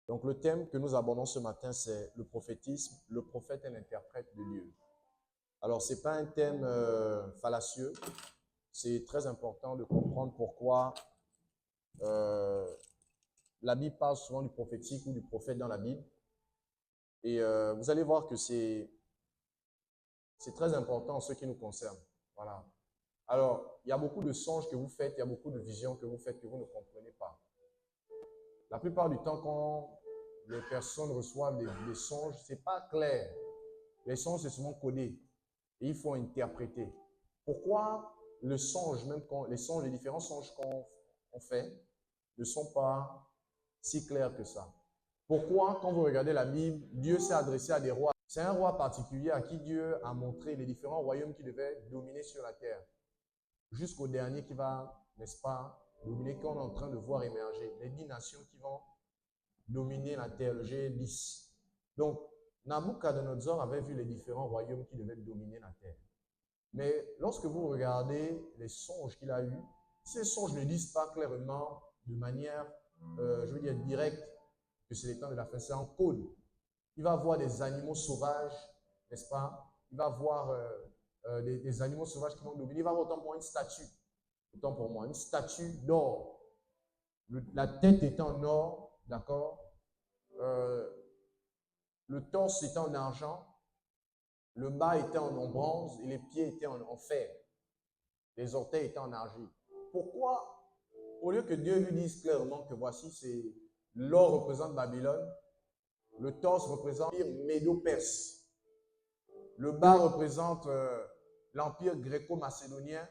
Donc le thème que nous abordons ce matin, c'est le prophétisme. Le prophète est l'interprète de Dieu. Alors, ce n'est pas un thème fallacieux. C'est très important de comprendre pourquoi la Bible parle souvent du prophétique ou du prophète dans la Bible. Et vous allez voir que c'est très important en ce qui nous concerne. Voilà. Alors, il y a beaucoup de songes que vous faites, il y a beaucoup de visions que vous faites que vous ne comprenez pas. La plupart du temps, quand les personnes reçoivent des songes, ce n'est pas clair. Les songes, c'est souvent codé. Et il faut interpréter. Pourquoi le songe, même quand les différents songes qu'on fait, ne sont pas si clairs que ça? Pourquoi, quand vous regardez la Bible, Dieu s'est adressé à des rois? C'est un roi particulier à qui Dieu a montré les différents royaumes qui devaient dominer sur la terre. Jusqu'au dernier qui va, n'est-ce pas, dominer, qu'on est en train de voir émerger. Les 10 nations qui vont dominer la terre, le G10. Donc, Nabuchodonosor avait vu les différents royaumes qui devaient dominer la terre. Mais lorsque vous regardez les songes qu'il a eus, ces songes ne disent pas clairement, de manière, je veux dire, directe, que c'est le temps de la fin. C'est en code. Il va voir des animaux sauvages, n'est-ce pas? Il va voir des animaux sauvages qui vont dominer. Il va voir autant pour moi une statue. Autant pour moi, une statue d'or. La tête était en or, d'accord? Le torse était en argent. Le bas était en bronze et les pieds étaient en fer. Les orteils étaient en argile. Pourquoi, au lieu que Dieu lui dise clairement que voici, c'est l'or représente Babylone, le torse représente l'empire médo-perse, le bas représente l'empire gréco-macédonien,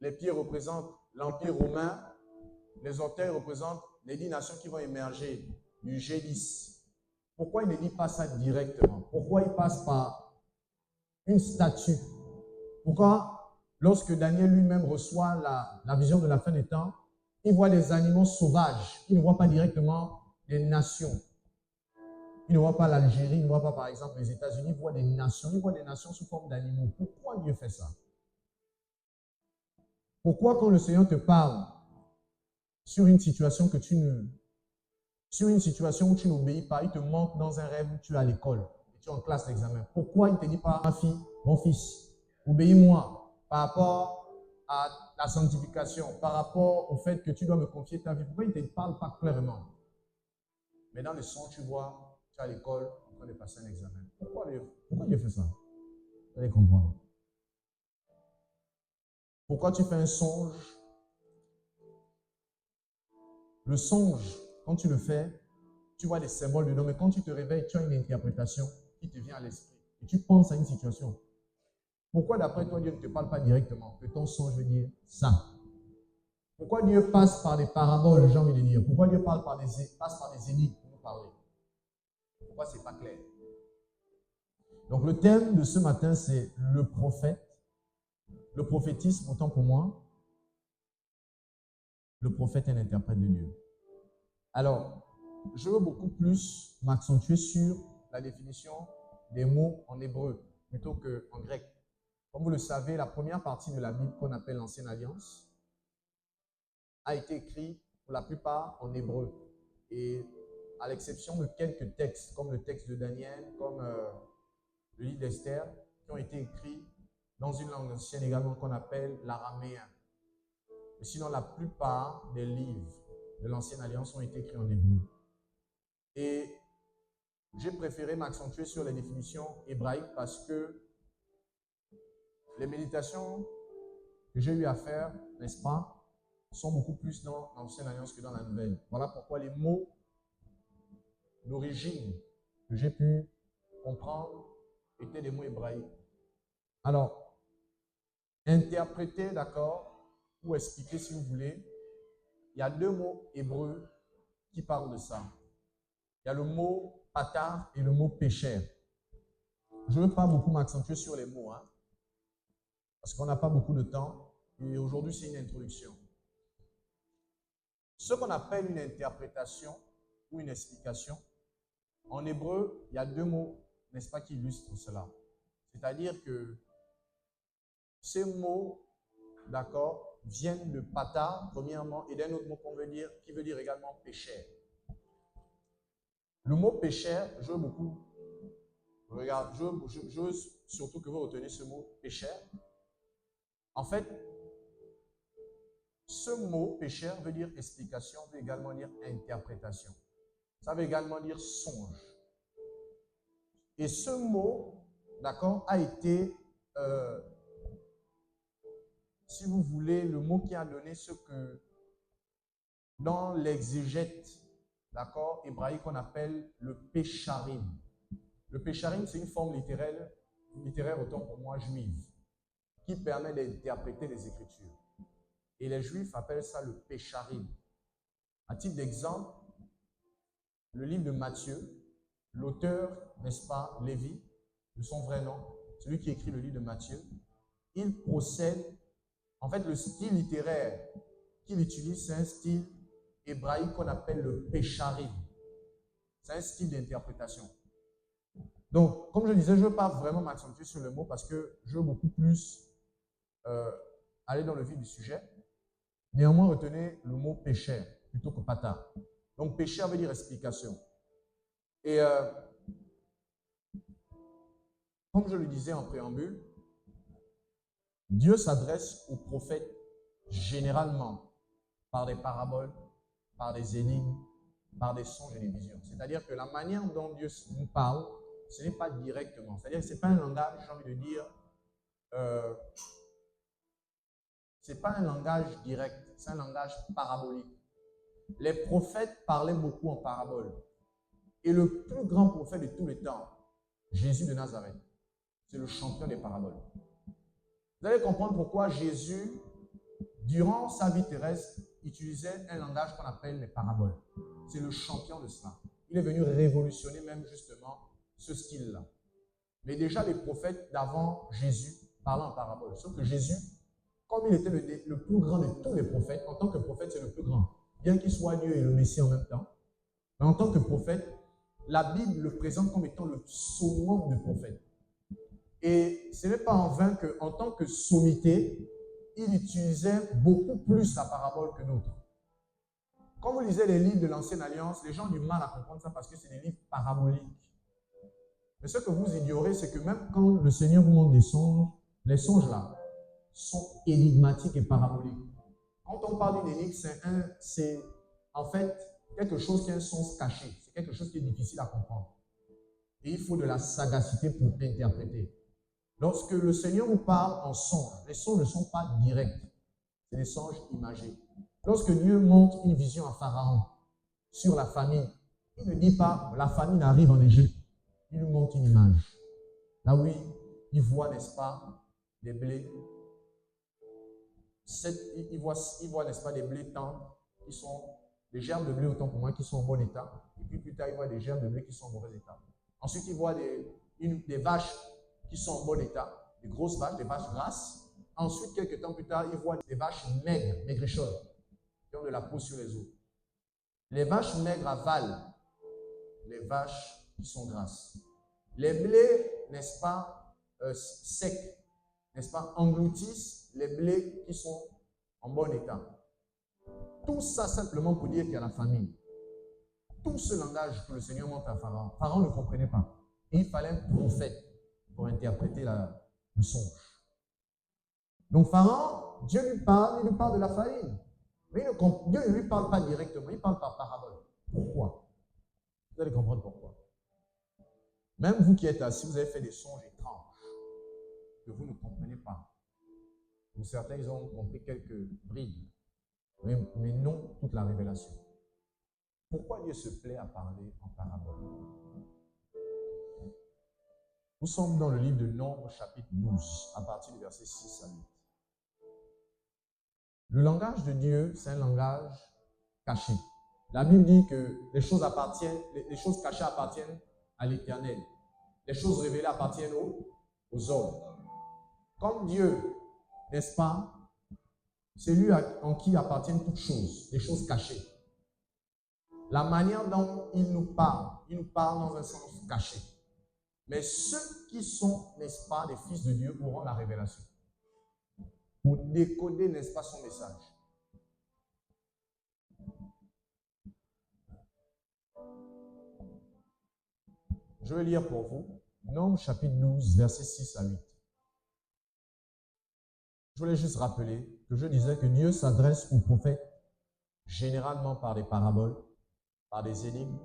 les pieds représentent l'empire romain, les orteils représentent les 10 nations qui vont émerger du G10. Pourquoi il ne dit pas ça directement? Pourquoi il passe par une statue? Pourquoi, lorsque Daniel lui-même reçoit la vision de la fin des temps, il voit des animaux sauvages, il ne voit pas directement des nations. Il ne voit pas l'Algérie, il ne voit pas par exemple les États-Unis, il voit des nations sous forme d'animaux. Pourquoi Dieu fait ça? Pourquoi quand le Seigneur te parle sur une situation où tu n'obéis pas, il te montre dans un rêve où tu es à l'école et tu es en classe d'examen. Pourquoi il ne te dit pas, ma fille, mon fils, obéis-moi par rapport à la sanctification, par rapport au fait que tu dois me confier ta vie? Pourquoi il ne te parle pas clairement? Mais dans le son, tu vois, tu es à l'école en train de passer un examen. Pourquoi Dieu fait ça? Vous allez comprendre. Pourquoi tu fais un songe? Le songe, quand tu le fais, tu vois des symboles dedans, mais quand tu te réveilles, tu as une interprétation qui te vient à l'esprit. Et tu penses à une situation. Pourquoi d'après toi, Dieu ne te parle pas directement? Que ton songe veut dire ça. Pourquoi Dieu passe par des paraboles, j'ai envie de dire? Pourquoi Dieu passe par des énigmes pour nous parler? Pourquoi ce n'est pas clair? Donc le thème de ce matin, c'est le prophète. Le prophétisme, autant pour moi, le prophète est l'interprète de Dieu. Alors, je veux beaucoup plus m'accentuer sur la définition des mots en hébreu plutôt qu'en grec. Comme vous le savez, la première partie de la Bible qu'on appelle l'Ancienne Alliance a été écrite pour la plupart en hébreu. Et à l'exception de quelques textes, comme le texte de Daniel, comme le livre d'Esther, qui ont été écrits dans une langue ancienne également qu'on appelle l'araméen. Mais sinon, la plupart des livres de l'Ancienne Alliance ont été écrits en hébreu. Et j'ai préféré m'accentuer sur les définitions hébraïques parce que les méditations que j'ai eu à faire, n'est-ce pas, sont beaucoup plus dans l'Ancienne Alliance que dans la Nouvelle. Voilà pourquoi les mots d'origine que j'ai pu comprendre étaient des mots hébraïques. Alors, interpréter, d'accord, ou expliquer si vous voulez, il y a 2 mots hébreux qui parlent de ça. Il y a le mot patar et le mot péchère. Je ne veux pas beaucoup m'accentuer sur les mots, hein, parce qu'on n'a pas beaucoup de temps, et aujourd'hui c'est une introduction. Ce qu'on appelle une interprétation ou une explication, en hébreu, il y a 2 mots, n'est-ce pas, qui illustrent cela. C'est-à-dire que ces mots, d'accord, viennent de patar, premièrement, et d'un autre mot qu'on veut dire, qui veut dire également péchère. Le mot pécheur, je veux beaucoup, regarde, je veux surtout que vous reteniez ce mot pécheur. En fait, ce mot pécheur veut dire explication, veut également dire interprétation. Ça veut également dire songe. Et ce mot, d'accord, a été, si vous voulez, le mot qui a donné ce que, dans l'exégète, d'accord, hébraïque, on appelle le pécharim. Le pécharim, c'est une forme littéraire autant pour moi juive, qui permet d'interpréter les Écritures. Et les Juifs appellent ça le pécharim. À titre d'exemple, le livre de Matthieu, l'auteur, n'est-ce pas, Lévi, de son vrai nom, celui qui écrit le livre de Matthieu, il procède, en fait, le style littéraire qu'il utilise, c'est un style hébraïque qu'on appelle le pécharim. C'est un style d'interprétation. Donc, comme je disais, je ne veux pas vraiment m'accentuer sur le mot parce que je veux beaucoup plus aller dans le vif du sujet. Néanmoins, retenez le mot pécheur plutôt que pata. Donc, pécheur veut dire explication. Et comme je le disais en préambule, Dieu s'adresse aux prophètes généralement par des paraboles, par des énigmes, par des songes et des visions. C'est-à-dire que la manière dont Dieu nous parle, ce n'est pas directement. C'est-à-dire que ce n'est pas un langage, j'ai envie de dire, ce n'est pas un langage direct, c'est un langage parabolique. Les prophètes parlaient beaucoup en paraboles. Et le plus grand prophète de tous les temps, Jésus de Nazareth, c'est le champion des paraboles. Vous allez comprendre pourquoi Jésus, durant sa vie terrestre, utilisait un langage qu'on appelle les paraboles. C'est le champion de cela. Il est venu révolutionner même justement ce style-là. Mais déjà, les prophètes d'avant Jésus parlaient en paraboles. Sauf que Jésus, comme il était le plus grand de tous les prophètes, en tant que prophète, c'est le plus grand. Bien qu'il soit Dieu et le Messie en même temps, mais en tant que prophète, la Bible le présente comme étant le summum de prophète. Et ce n'est pas en vain qu'en tant que sommité, il utilisait beaucoup plus la parabole que d'autres. Quand vous lisez les livres de l'Ancienne Alliance, les gens ont du mal à comprendre ça parce que c'est des livres paraboliques. Mais ce que vous ignorez, c'est que même quand le Seigneur vous montre des songes, les songes là sont énigmatiques et paraboliques. Quand on parle d'une énigme, c'est en fait quelque chose qui a un sens caché. C'est quelque chose qui est difficile à comprendre. Et il faut de la sagacité pour interpréter. Lorsque le Seigneur vous parle en songe, les songes ne sont pas directs. C'est des songes imagés. Lorsque Dieu montre une vision à Pharaon sur la famine, il ne dit pas la famine arrive en Égypte. Il nous montre une image. Là oui, il voit, n'est-ce pas, des blés. Il voit, n'est-ce pas, des blés tendres qui sont des germes de blé autant pour moi qui sont en bon état. Et puis plus tard, il voit des germes de blé qui sont en mauvais état. Ensuite, il voit des vaches qui sont en bon état, des grosses vaches, des vaches grasses. Ensuite, quelques temps plus tard, il voit des vaches maigres, maigrichonnes, qui ont de la peau sur les os. Les vaches maigres avalent les vaches qui sont grasses. Les blés, n'est-ce pas, secs, n'est-ce pas, engloutissent les blés qui sont en bon état. Tout ça simplement pour dire qu'il y a la famine. Tout ce langage que le Seigneur montre à Pharaon, Pharaon ne comprenait pas. Et il fallait un prophète pour interpréter le songe. Donc Pharaon, Dieu lui parle, il lui parle de la famine. Mais Dieu ne lui parle pas directement, il parle par parabole. Pourquoi? Vous allez comprendre pourquoi. Même vous qui êtes assis, vous avez fait des songes étranges que vous ne comprenez pas. Pour certains, ils ont compris quelques brides, mais non toute la révélation. Pourquoi Dieu se plaît à parler en parabole? Nous sommes dans le livre de Nombres, chapitre 12, à partir du verset 6 à 8. Le langage de Dieu, c'est un langage caché. La Bible dit que les choses cachées appartiennent à l'Éternel. Les choses révélées appartiennent aux hommes. Comme Dieu, n'est-ce pas, c'est lui en qui appartiennent toutes choses, les choses cachées. La manière dont il nous parle dans un sens caché. Mais ceux qui sont, n'est-ce pas, des fils de Dieu auront la révélation. Pour décoder, n'est-ce pas, son message. Je vais lire pour vous Nombres chapitre 12, versets 6 à 8. Je voulais juste rappeler que je disais que Dieu s'adresse aux prophètes généralement par des paraboles, par des énigmes,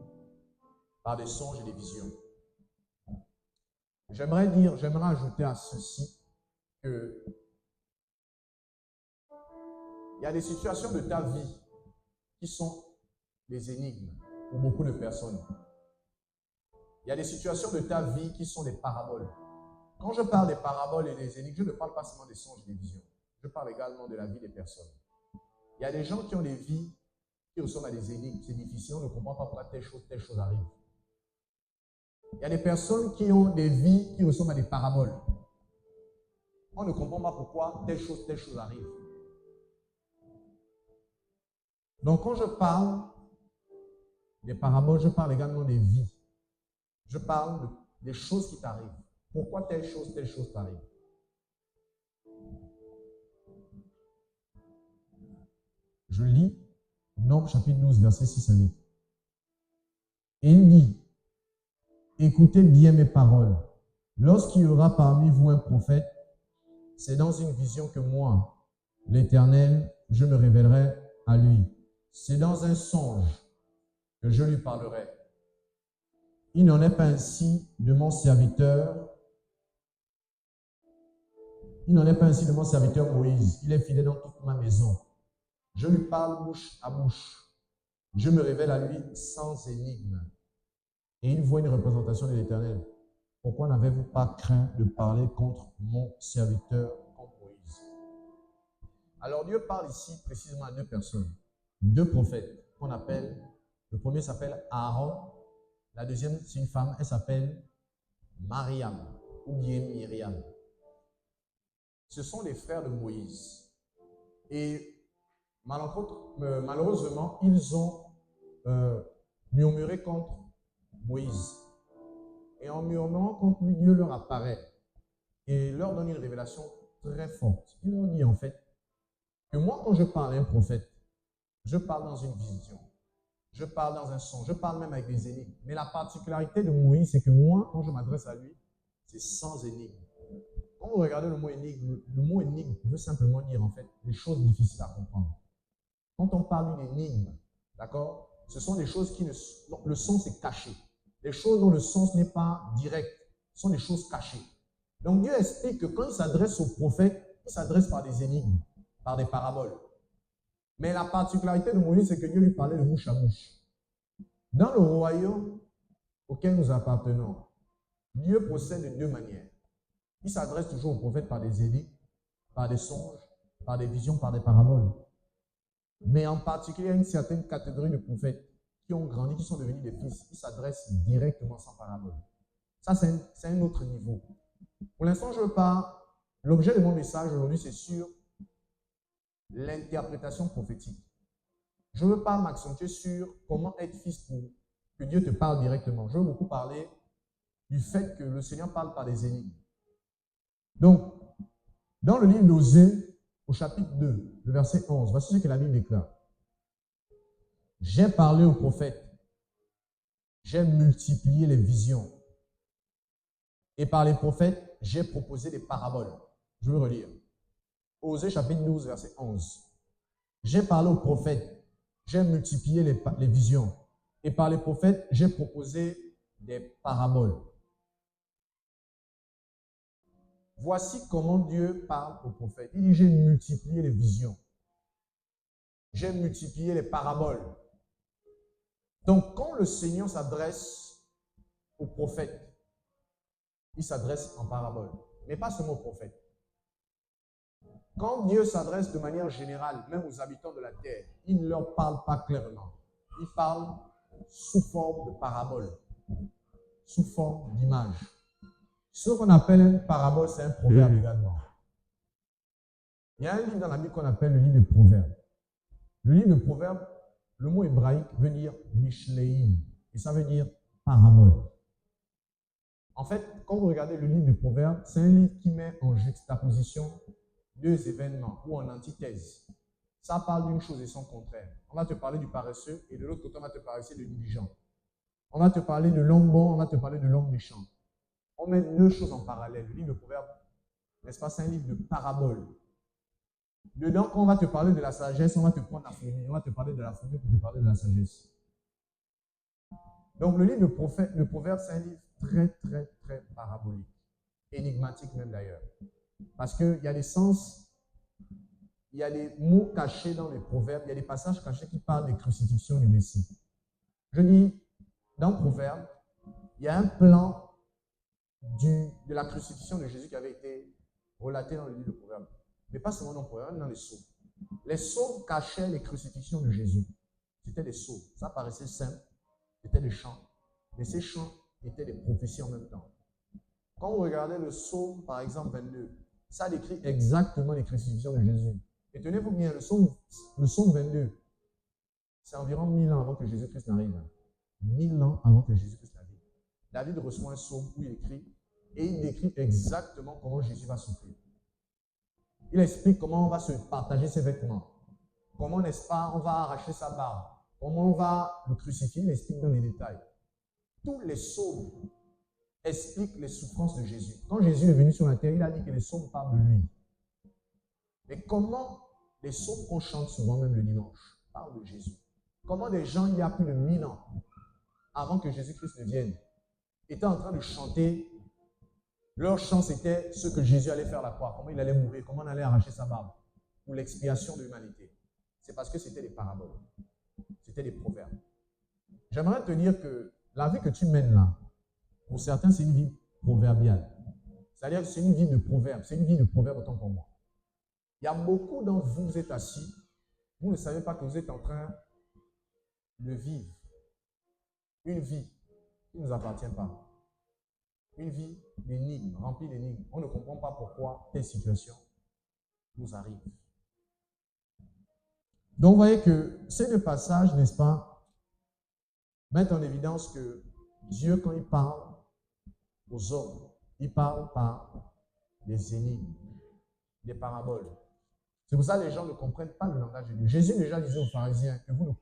par des songes et des visions. J'aimerais ajouter à ceci que il y a des situations de ta vie qui sont des énigmes pour beaucoup de personnes. Il y a des situations de ta vie qui sont des paraboles. Quand je parle des paraboles et des énigmes, je ne parle pas seulement des songes et des visions. Je parle également de la vie des personnes. Il y a des gens qui ont des vies qui ressemblent à des énigmes. C'est difficile, on ne comprend pas pourquoi telle chose arrive. Il y a des personnes qui ont des vies qui ressemblent à des paraboles. On ne comprend pas pourquoi telle chose arrive. Donc quand je parle des paraboles, je parle également des vies. Je parle des choses qui t'arrivent. Pourquoi telle chose t'arrive? Je lis Nombres chapitre 12, versets 6 à 8. Et il dit, écoutez bien mes paroles. Lorsqu'il y aura parmi vous un prophète, c'est dans une vision que moi, l'Éternel, je me révélerai à lui. C'est dans un songe que je lui parlerai. Il n'en est pas ainsi de mon serviteur. Il n'en est pas ainsi de mon serviteur Moïse. Il est fidèle dans toute ma maison. Je lui parle bouche à bouche. Je me révèle à lui sans énigme. Et il voit une représentation de l'Éternel. Pourquoi n'avez-vous pas craint de parler contre mon serviteur, contre Moïse? Alors Dieu parle ici précisément à deux personnes, deux prophètes qu'on appelle, le premier s'appelle Aaron, la deuxième c'est une femme, elle s'appelle Mariam ou bien Myriam. Ce sont les frères de Moïse. Et malheureusement, ils ont murmuré contre Moïse. Et en murmurant contre lui, Dieu leur apparaît et leur donne une révélation très forte. Il leur dit en fait que moi, quand je parle à un prophète, je parle dans une vision, je parle dans un son, je parle même avec des énigmes. Mais la particularité de Moïse, c'est que moi, quand je m'adresse à lui, c'est sans énigme. Quand vous regardez le mot énigme veut simplement dire en fait des choses difficiles à comprendre. Quand on parle d'une énigme, d'accord, ce sont des choses qui ne... Le sens est caché. Des choses dont le sens n'est pas direct. Ce sont des choses cachées. Donc Dieu explique que quand il s'adresse au prophète, il s'adresse par des énigmes, par des paraboles. Mais la particularité de Moïse, c'est que Dieu lui parlait de bouche à bouche. Dans le royaume auquel nous appartenons, Dieu procède de deux manières. Il s'adresse toujours au prophète par des énigmes, par des songes, par des visions, par des paraboles. Mais en particulier, à une certaine catégorie de prophètes qui ont grandi, qui sont devenus des fils, ils s'adressent directement sans parabole. Ça, c'est un autre niveau. Pour l'instant, je ne veux pas... L'objet de mon message aujourd'hui, c'est sur l'interprétation prophétique. Je ne veux pas m'accentuer sur comment être fils pour que Dieu te parle directement. Je veux beaucoup parler du fait que le Seigneur parle par des énigmes. Donc, dans le livre d'Osée, au chapitre 2, le verset 11, voici ce que la Bible déclare. J'ai parlé aux prophètes, j'ai multiplié les visions, et par les prophètes, j'ai proposé des paraboles. Je vais relire. Osée chapitre 12, verset 11. J'ai parlé aux prophètes, j'ai multiplié les visions, et par les prophètes, j'ai proposé des paraboles. Voici comment Dieu parle aux prophètes. Il dit, j'ai multiplié les visions. J'ai multiplié les paraboles. Donc, quand le Seigneur s'adresse aux prophètes, il s'adresse en parabole, mais pas seulement aux prophètes. Quand Dieu s'adresse de manière générale, même aux habitants de la terre, il ne leur parle pas clairement. Il parle sous forme de parabole, sous forme d'image. Ce qu'on appelle une parabole, c'est un proverbe également. Il y a un livre dans la Bible qu'on appelle le livre de Proverbes. Le livre de Proverbes, le mot hébraïque veut dire Mishleim, et ça veut dire parabole. En fait, quand vous regardez le livre de Proverbes, c'est un livre qui met en juxtaposition deux événements ou en antithèse. Ça parle d'une chose et son contraire. On va te parler du paresseux et de l'autre côté, on va te parler du diligent. On va te parler de l'homme bon, on va te parler de l'homme méchant. On met deux choses en parallèle. Le livre de Proverbes, n'est-ce pas, c'est un livre de paraboles. Dedans, quand on va te parler de la sagesse, on va te prendre la fourmi. On va te parler de la fourmi pour te parler de la sagesse. Donc, le livre de Proverbes, c'est un livre très, très, très parabolique. Énigmatique même d'ailleurs. Parce qu'il y a des sens, il y a des mots cachés dans les proverbes, il y a des passages cachés qui parlent des crucifixions du Messie. Je dis, dans Proverbes, il y a un plan de la crucifixion de Jésus qui avait été relaté dans le livre de Proverbes. Mais pas seulement dans Proverbes, dans les psaumes. Les psaumes cachaient les crucifixions de Jésus. C'était des psaumes. Ça paraissait simple. C'était des chants. Mais ces chants étaient des prophéties en même temps. Quand vous regardez le psaume, par exemple, 22, ça décrit exactement les crucifixions de Jésus. Et tenez-vous bien, le psaume 22, c'est environ 1000 ans avant que Jésus-Christ n'arrive. 1000 ans avant que Jésus-Christ n'arrive. David reçoit un psaume où il écrit, et il décrit exactement comment Jésus va souffrir. Il explique comment on va se partager ses vêtements, comment, n'est-ce pas, on va arracher sa barbe, comment on va le crucifier, il explique dans les détails. Tous les psaumes expliquent les souffrances de Jésus. Quand Jésus est venu sur la terre, il a dit que les psaumes parlent de lui. Mais comment les psaumes qu'on chante souvent, même le dimanche, parlent de Jésus? Comment des gens, il y a plus de 1000 ans, avant que Jésus-Christ ne vienne, étaient en train de chanter. Leur chant, c'était ce que Jésus allait faire à la croix, comment il allait mourir, comment on allait arracher sa barbe, pour l'expiation de l'humanité. C'est parce que c'était des paraboles, c'était des proverbes. J'aimerais te dire que la vie que tu mènes là, pour certains, c'est une vie proverbiale. C'est-à-dire que c'est une vie de proverbes, c'est une vie de proverbes autant pour moi. Il y a beaucoup d'entre vous, vous êtes assis, vous ne savez pas que vous êtes en train de vivre une vie qui ne nous appartient pas. Une vie d'énigmes, remplie d'énigmes. On ne comprend pas pourquoi telle situation nous arrive. Donc, vous voyez que ces deux passages, n'est-ce pas, mettent en évidence que Dieu, quand il parle aux hommes, il parle par des énigmes, des paraboles. C'est pour ça que les gens ne comprennent pas le langage de Dieu. Jésus déjà disait aux pharisiens que vous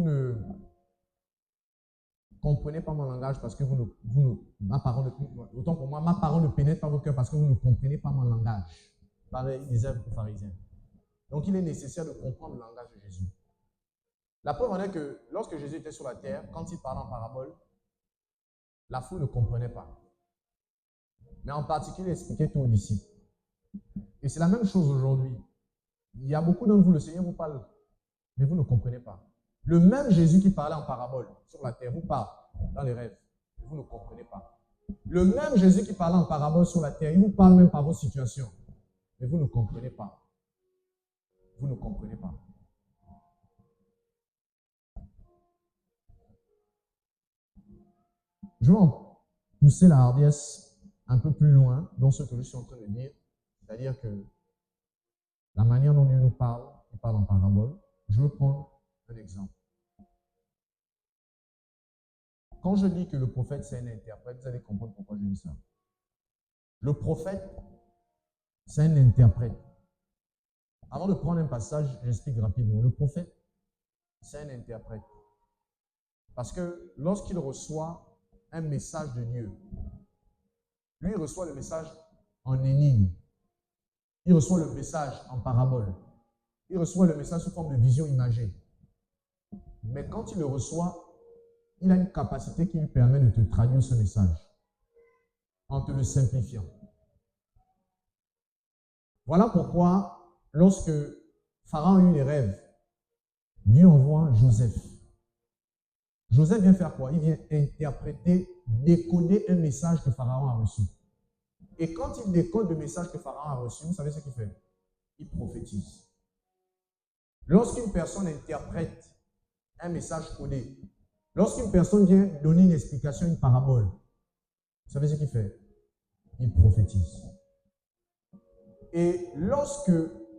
ne comprenez pas mon langage parce que autant pour moi, ma parole ne pénètre pas vos cœurs parce que vous ne comprenez pas mon langage. Pareil, il disait aux pharisiens. Donc, il est nécessaire de comprendre le langage de Jésus. La preuve en est que lorsque Jésus était sur la terre, quand il parlait en parabole, la foule ne comprenait pas. Mais en particulier, il expliquait tout aux disciples. Et c'est la même chose aujourd'hui. Il y a beaucoup d'entre vous, le Seigneur vous parle, mais vous ne comprenez pas. Le même Jésus qui parlait en parabole sur la terre vous parle dans les rêves, mais vous ne comprenez pas. Le même Jésus qui parlait en parabole sur la terre, il vous parle même par vos situations, mais vous ne comprenez pas. Vous ne comprenez pas. Je vais en pousser la hardiesse un peu plus loin dans ce que je suis en train de dire, c'est-à-dire que la manière dont Dieu nous parle, il parle en parabole. Je veux prendre un exemple. Quand je dis que le prophète c'est un interprète, vous allez comprendre pourquoi je dis ça. Le prophète, c'est un interprète. Avant de prendre un passage, j'explique rapidement. Le prophète, c'est un interprète. Parce que lorsqu'il reçoit un message de Dieu, lui, il reçoit le message en énigme. Il reçoit le message en parabole. Il reçoit le message sous forme de vision imagée. Mais quand il le reçoit, il a une capacité qui lui permet de te traduire ce message en te le simplifiant. Voilà pourquoi, lorsque Pharaon a eu les rêves, Dieu envoie Joseph. Joseph vient faire quoi? Il vient interpréter, décoder un message que Pharaon a reçu. Et quand il décode le message que Pharaon a reçu, vous savez ce qu'il fait? Il prophétise. Lorsqu'une personne interprète un message codé, lorsqu'une personne vient donner une explication, une parabole, vous savez ce qu'il fait? Il prophétise. Et lorsque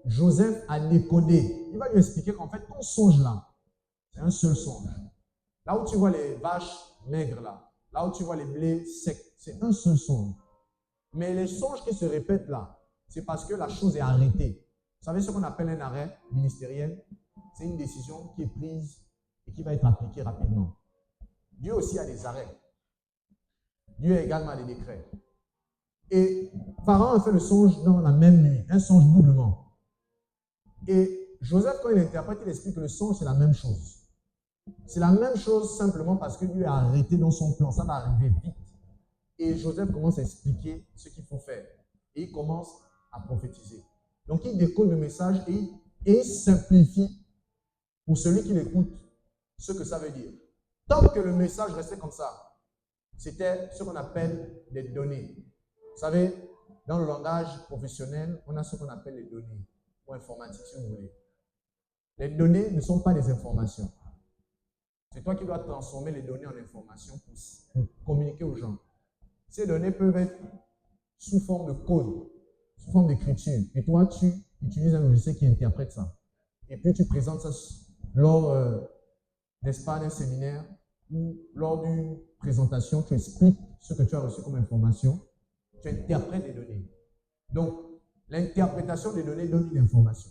Joseph a décodé, il va lui expliquer qu'en fait, ton songe là, c'est un seul songe. Là où tu vois les vaches maigres là où tu vois les blés secs, c'est un seul songe. Mais les songes qui se répètent là, c'est parce que la chose est arrêtée. Vous savez ce qu'on appelle un arrêt ministériel? C'est une décision qui est prise et qui va être appliqué rapidement. Dieu aussi a des arrêts. Dieu a également des décrets. Et Pharaon a fait le songe dans la même nuit, un songe doublement. Et Joseph, quand il interprète, il explique que le songe, c'est la même chose. C'est la même chose simplement parce que Dieu a arrêté dans son plan. Ça va arriver vite. Et Joseph commence à expliquer ce qu'il faut faire. Et il commence à prophétiser. Donc il décode le message et il simplifie pour celui qui l'écoute ce que ça veut dire. Tant que le message restait comme ça, c'était ce qu'on appelle des données. Vous savez, dans le langage professionnel, on a ce qu'on appelle les données, ou informatique si vous voulez. Les données ne sont pas des informations. C'est toi qui dois transformer les données en informations pour communiquer aux gens. Ces données peuvent être sous forme de code, sous forme d'écriture. Et toi, tu utilises un logiciel qui interprète ça. Et puis, tu présentes ça lors, n'est-ce pas, d'un séminaire ou lors d'une présentation, tu expliques ce que tu as reçu comme information. Tu interprètes les données. Donc, l'interprétation des données donne une information.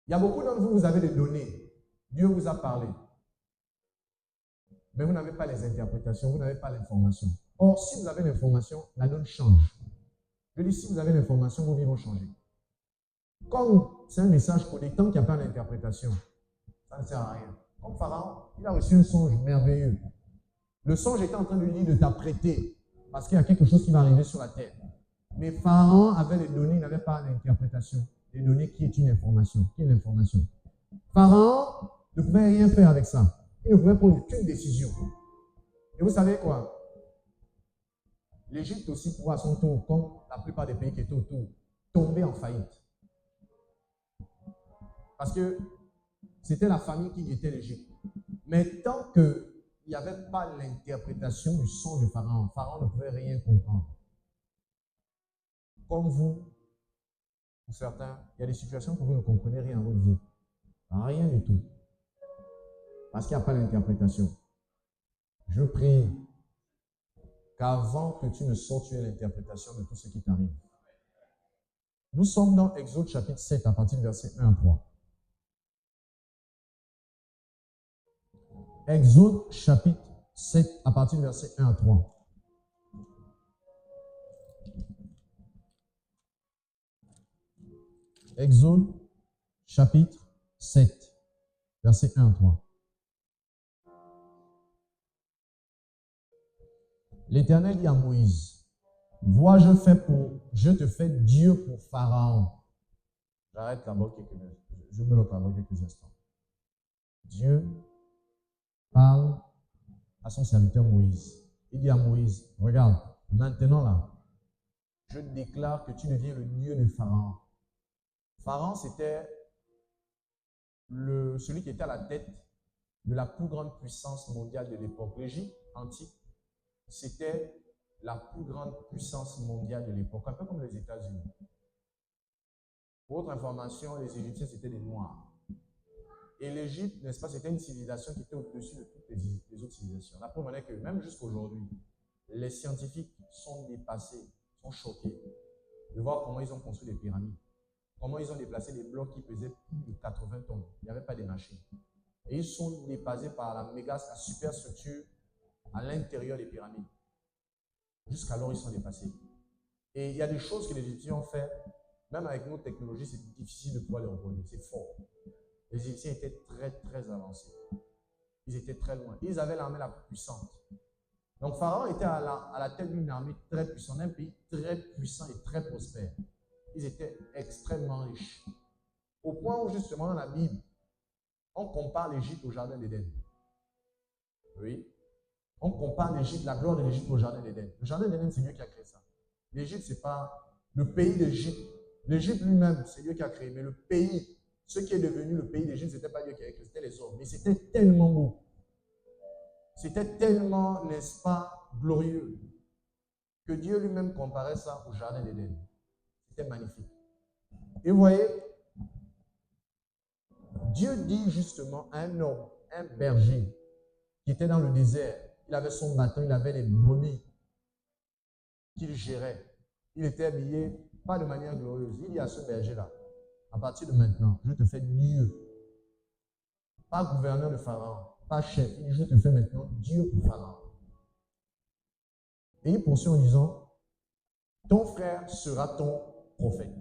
Il y a beaucoup d'entre vous, vous avez des données. Dieu vous a parlé. Mais vous n'avez pas les interprétations, vous n'avez pas l'information. Or, si vous avez l'information, la donne change. Je dis, si vous avez l'information, vos vies vont changer. Comme c'est un message codé, tant qu'il n'y a pas d'interprétation, ça ne sert à rien. Comme Pharaon, il a reçu un songe merveilleux. Le songe était en train de lui dire de t'apprêter, parce qu'il y a quelque chose qui va arriver sur la terre. Mais Pharaon avait les données, il n'avait pas l'interprétation. Les données qui est une information. Qui est l'information? Pharaon ne pouvait rien faire avec ça. Il ne pouvait prendre aucune décision. Et vous savez quoi? L'Égypte aussi pourrait à son tour, comme la plupart des pays qui étaient autour, tomber en faillite. Parce que c'était la famille qui guettait l'Égypte. Mais tant qu'il n'y avait pas l'interprétation du son de Pharaon, Pharaon ne pouvait rien comprendre. Comme vous, pour certains, il y a des situations où vous ne comprenez rien en votre vie. Rien du tout. Parce qu'il n'y a pas d'interprétation. Je prie qu'avant que tu ne sortes, tu aies l'interprétation de tout ce qui t'arrive. Nous sommes dans Exode chapitre 7 à partir du verset 1 à 3. Exode chapitre 7 à partir du verset 1 à 3. Exode chapitre 7, verset 1 à 3. L'Éternel dit à Moïse, vois, je te fais Dieu pour Pharaon. J'arrête là-bas je me bloque là-bas quelques instants. Dieu parle à son serviteur Moïse. Il dit à Moïse, regarde, maintenant là, je déclare que tu deviens le Dieu de Pharaon. Pharaon, c'était celui qui était à la tête de la plus grande puissance mondiale de l'époque. L'Égypte antique, c'était la plus grande puissance mondiale de l'époque, un peu comme les États-Unis. Pour votre information, les Égyptiens, c'était des Noirs. Et l'Égypte, n'est-ce pas, c'était une civilisation qui était au-dessus de toutes les autres civilisations. La preuve en est que même jusqu'à aujourd'hui, les scientifiques sont dépassés, sont choqués de voir comment ils ont construit des pyramides, comment ils ont déplacé des blocs qui pesaient plus de 80 tonnes. Il n'y avait pas de machines. Et ils sont dépassés par la superstructure à l'intérieur des pyramides. Jusqu'alors, ils sont dépassés. Et il y a des choses que les Égyptiens ont fait, même avec nos technologies, c'est difficile de pouvoir les reproduire. C'est fort. Les Égyptiens étaient très, très avancés. Ils étaient très loin. Ils avaient l'armée la plus puissante. Donc, Pharaon était à la tête d'une armée très puissante, un pays très puissant et très prospère. Ils étaient extrêmement riches. Au point où, justement, dans la Bible, on compare l'Égypte au jardin d'Éden. Oui. On compare l'Égypte, la gloire de l'Égypte au jardin d'Éden. Le jardin d'Éden, c'est Dieu qui a créé ça. L'Égypte, ce n'est pas le pays d'Égypte. L'Égypte lui-même, c'est Dieu qui a créé. Mais le pays, ce qui est devenu le pays d'Égypte, ce n'était pas Dieu qui a créé, c'était les hommes. Mais c'était tellement beau. C'était tellement, n'est-ce pas, glorieux, que Dieu lui-même comparait ça au jardin d'Éden. C'était magnifique. Et vous voyez, Dieu dit justement à un homme, un berger, qui était dans le désert. Il avait son bâton, il avait les brebis qu'il gérait. Il était habillé, pas de manière glorieuse. Il dit à ce berger-là, à partir de maintenant, je te fais Dieu. pas gouverneur de Pharaon, pas chef. Il dit, je te fais maintenant Dieu pour Pharaon. Et il poursuit en disant, ton frère sera ton prophète.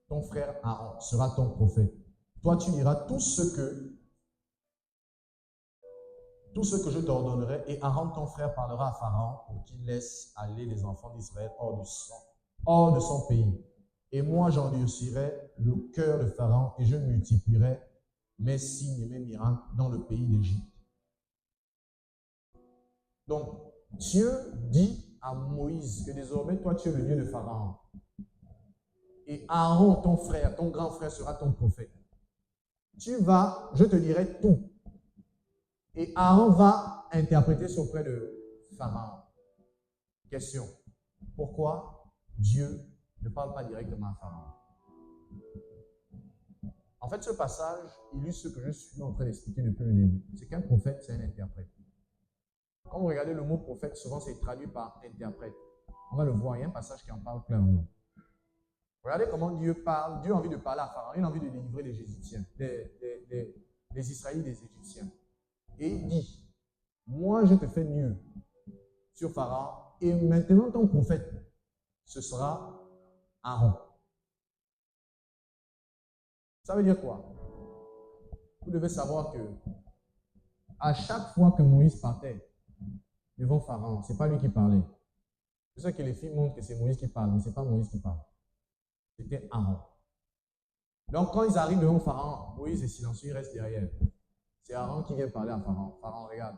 Ton frère Aaron sera ton prophète. Toi, tu diras tout ce que je t'ordonnerai, et Aaron, ton frère, parlera à Pharaon pour qu'il laisse aller les enfants d'Israël hors de son pays. Et moi, j'endurcirai le cœur de Pharaon et je multiplierai mes signes et mes miracles dans le pays d'Égypte. Donc, Dieu dit à Moïse que désormais, toi, tu es le Dieu de Pharaon. Et Aaron, ton frère, ton grand frère, sera ton prophète. Je te dirai tout. Et Aaron va interpréter ça auprès de Pharaon. Question. Pourquoi Dieu ne parle pas directement à Pharaon? En fait, ce passage illustre ce que je suis en train d'expliquer depuis le début. C'est qu'un prophète, c'est un interprète. Quand vous regardez le mot prophète, souvent c'est traduit par interprète. On va le voir, il y a un passage qui en parle clairement. Regardez comment Dieu parle. Dieu a envie de parler à Pharaon. Il a envie de délivrer les Égyptiens, les Israélites des Égyptiens. Et il dit, moi je te fais mieux sur Pharaon, et maintenant ton prophète, ce sera Aaron. Ça veut dire quoi? Vous devez savoir que à chaque fois que Moïse partait devant Pharaon, ce n'est pas lui qui parlait. C'est ça que les filles montrent que c'est Moïse qui parle, mais ce n'est pas Moïse qui parle. C'était Aaron. Donc quand ils arrivent devant Pharaon, Moïse est silencieux, il reste derrière. C'est Aaron qui vient parler à Pharaon. Pharaon, regarde,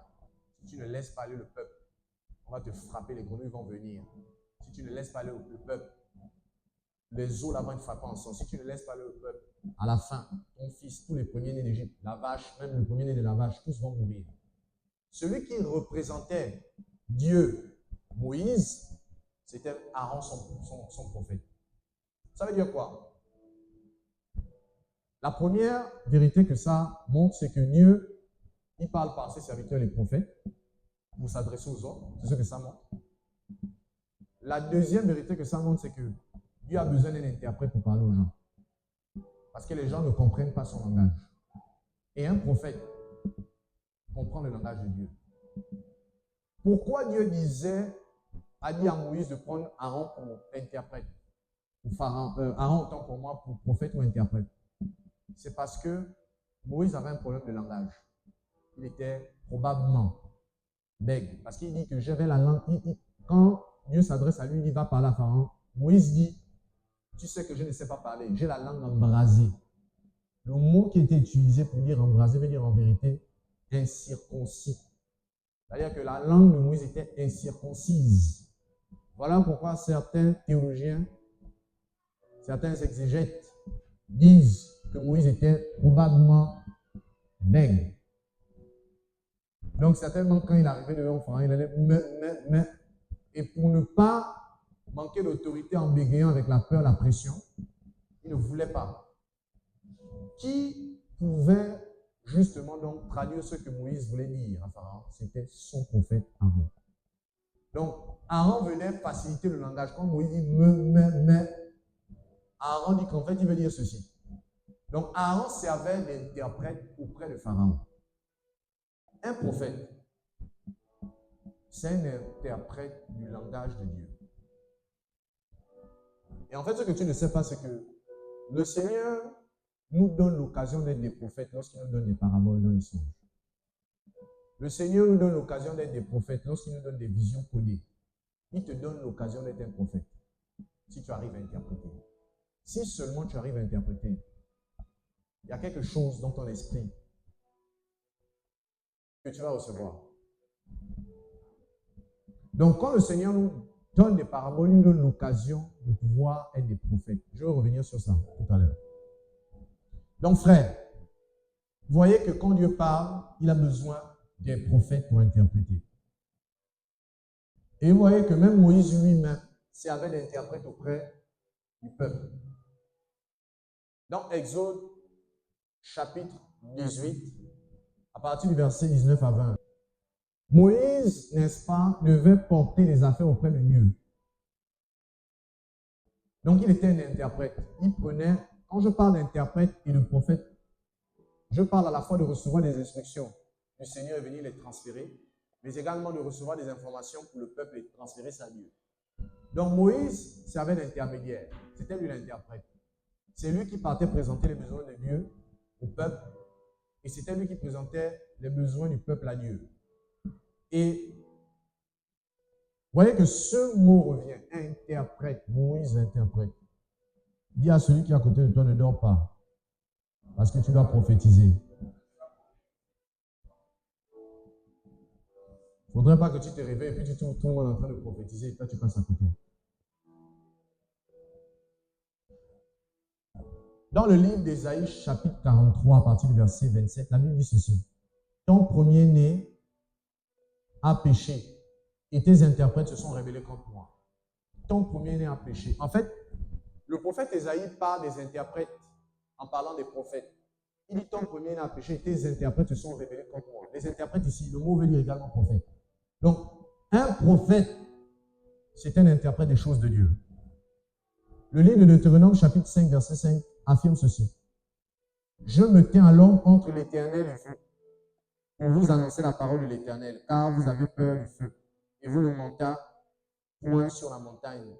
si tu ne laisses pas aller le peuple, on va te frapper, les grenouilles vont venir. Si tu ne laisses pas aller le peuple, les eaux là vont te frapper en sang. Si tu ne laisses pas aller le peuple, à la fin, ton fils, tous les premiers-nés d'Égypte, la vache, même le premier-né de la vache, tous vont mourir. Celui qui représentait Dieu, Moïse, c'était Aaron, son prophète. Ça veut dire quoi? La première vérité que ça montre, c'est que Dieu, il parle par ses serviteurs, les prophètes, pour s'adresser aux hommes. C'est ce que ça montre. La deuxième vérité que ça montre, c'est que Dieu a besoin d'un interprète pour parler aux gens. Parce que les gens ne comprennent pas son langage. Et un prophète comprend le langage de Dieu. Pourquoi Dieu a dit à Moïse de prendre Aaron pour interprète, ou Aaron autant pour moi pour prophète ou interprète? C'est parce que Moïse avait un problème de langage. Il était probablement bègue. Parce qu'il dit que j'avais la langue. Quand Dieu s'adresse à lui, il va parler à Pharaon. Moïse dit, tu sais que je ne sais pas parler, j'ai la langue embrasée. Le mot qui était utilisé pour dire embrasé veut dire en vérité incirconcis. C'est-à-dire que la langue de Moïse était incirconcise. Voilà pourquoi certains théologiens, certains exégètes disent que Moïse était probablement bègue. Donc certainement quand il arrivait devant Pharaon, il allait mais. Et pour ne pas manquer d'autorité en bégayant avec la peur, la pression, il ne voulait pas. Qui pouvait justement donc traduire ce que Moïse voulait dire à Pharaon? C'était son prophète Aaron. Donc Aaron venait faciliter le langage. Quand Moïse dit mais, Aaron dit qu'en fait il veut dire ceci. Donc Aaron servait d'interprète auprès de Pharaon. Un prophète, c'est un interprète du langage de Dieu. Et en fait, ce que tu ne sais pas, c'est que le Seigneur nous donne l'occasion d'être des prophètes lorsqu'il nous donne des paraboles dans les songes. Le Seigneur nous donne l'occasion d'être des prophètes lorsqu'il nous donne des visions codées. Il te donne l'occasion d'être un prophète si tu arrives à interpréter. Si seulement tu arrives à interpréter, il y a quelque chose dans ton esprit que tu vas recevoir. Donc, quand le Seigneur nous donne des paraboles, il nous donne l'occasion de pouvoir être des prophètes. Je vais revenir sur ça tout à l'heure. Donc, frère, vous voyez que quand Dieu parle, il a besoin des prophètes pour interpréter. Et vous voyez que même Moïse lui-même servait d'interprète auprès du peuple. Dans Exode, chapitre 18, à partir du verset 19 à 20, Moïse, n'est-ce pas, devait porter les affaires auprès de Dieu. Donc, il était un interprète. Il prenait, quand je parle d'interprète et de prophète, Je parle à la fois de recevoir des instructions du Seigneur et venir les transférer, mais également de recevoir des informations pour le peuple et transférer ça à Dieu. Donc Moïse servait d'intermédiaire. C'était lui l'interprète. C'est lui qui partait présenter les besoins de Dieu au peuple et c'était lui qui présentait les besoins du peuple à Dieu. Et vous voyez que ce mot revient, interprète, Moïse interprète. Dis à celui qui est à côté de toi, ne dors pas, parce que tu dois prophétiser. Il ne faudrait pas que tu te réveilles et puis tu trouves tout le monde en train de prophétiser et toi tu passes à côté. Dans le livre d'Ésaïe, chapitre 43, à partir du verset 27, la Bible dit ceci. Ton premier-né a péché et tes interprètes se sont rebellés contre moi. Ton premier-né a péché. En fait, le prophète Ésaïe parle des interprètes en parlant des prophètes. Il dit ton premier-né a péché et tes interprètes se sont rebellés contre moi. Les interprètes ici, le mot veut dire également prophète. Donc, un prophète, c'est un interprète des choses de Dieu. Le livre de Deutéronome, chapitre 5, verset 5, affirme ceci. Je me tiens alors entre l'Éternel et vous, pour vous annoncer la parole de l'Éternel, car vous avez peur du feu, et vous ne montez point sur la montagne.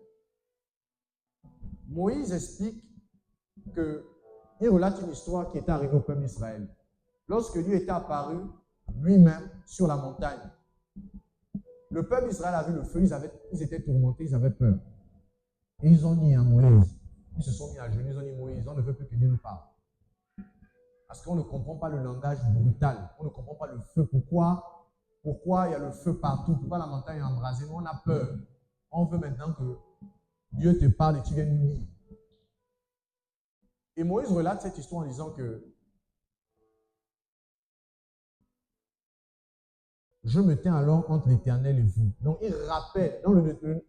Moïse explique qu'il relate une histoire qui est arrivée au peuple d'Israël. Lorsque Dieu était apparu lui-même sur la montagne, le peuple d'Israël a vu le feu, ils étaient tourmentés, ils avaient peur. Et ils ont dit à Moïse, ils se sont mis à genoux, ils ont dit Moïse, on ne veut plus que Dieu nous parle. Parce qu'on ne comprend pas le langage brutal, on ne comprend pas le feu. Pourquoi il y a le feu partout? Pourquoi la montagne est embrasée? Nous, on a peur. On veut maintenant que Dieu te parle et tu viennes nous dire. Et Moïse relate cette histoire en disant que je me tiens alors entre l'Éternel et vous. Donc il rappelle, dans le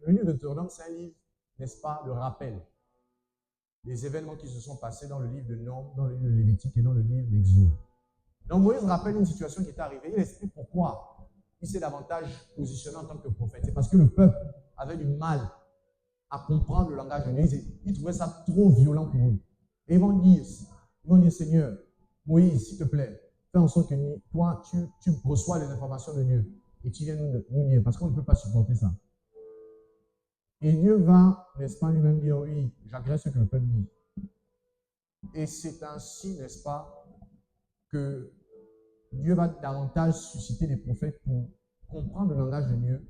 livre de Deutéronome, c'est un livre, n'est-ce pas, le rappel des événements qui se sont passés dans le livre de Nombres, dans le livre de Lévitique et dans le livre d'Exode. Donc Moïse rappelle une situation qui est arrivée. Il explique pourquoi il s'est davantage positionné en tant que prophète. C'est parce que le peuple avait du mal à comprendre le langage de Dieu. Ils trouvaient ça trop violent pour eux. Et ils vont dire, Seigneur, Moïse, s'il te plaît, fais en sorte que toi, tu reçois les informations de Dieu et tu viens nous dire, parce qu'on ne peut pas supporter ça. Et Dieu va, n'est-ce pas, lui-même dire, oui, j'agresse ce que le peuple dit. Et c'est ainsi, n'est-ce pas, que Dieu va davantage susciter des prophètes pour comprendre le langage de Dieu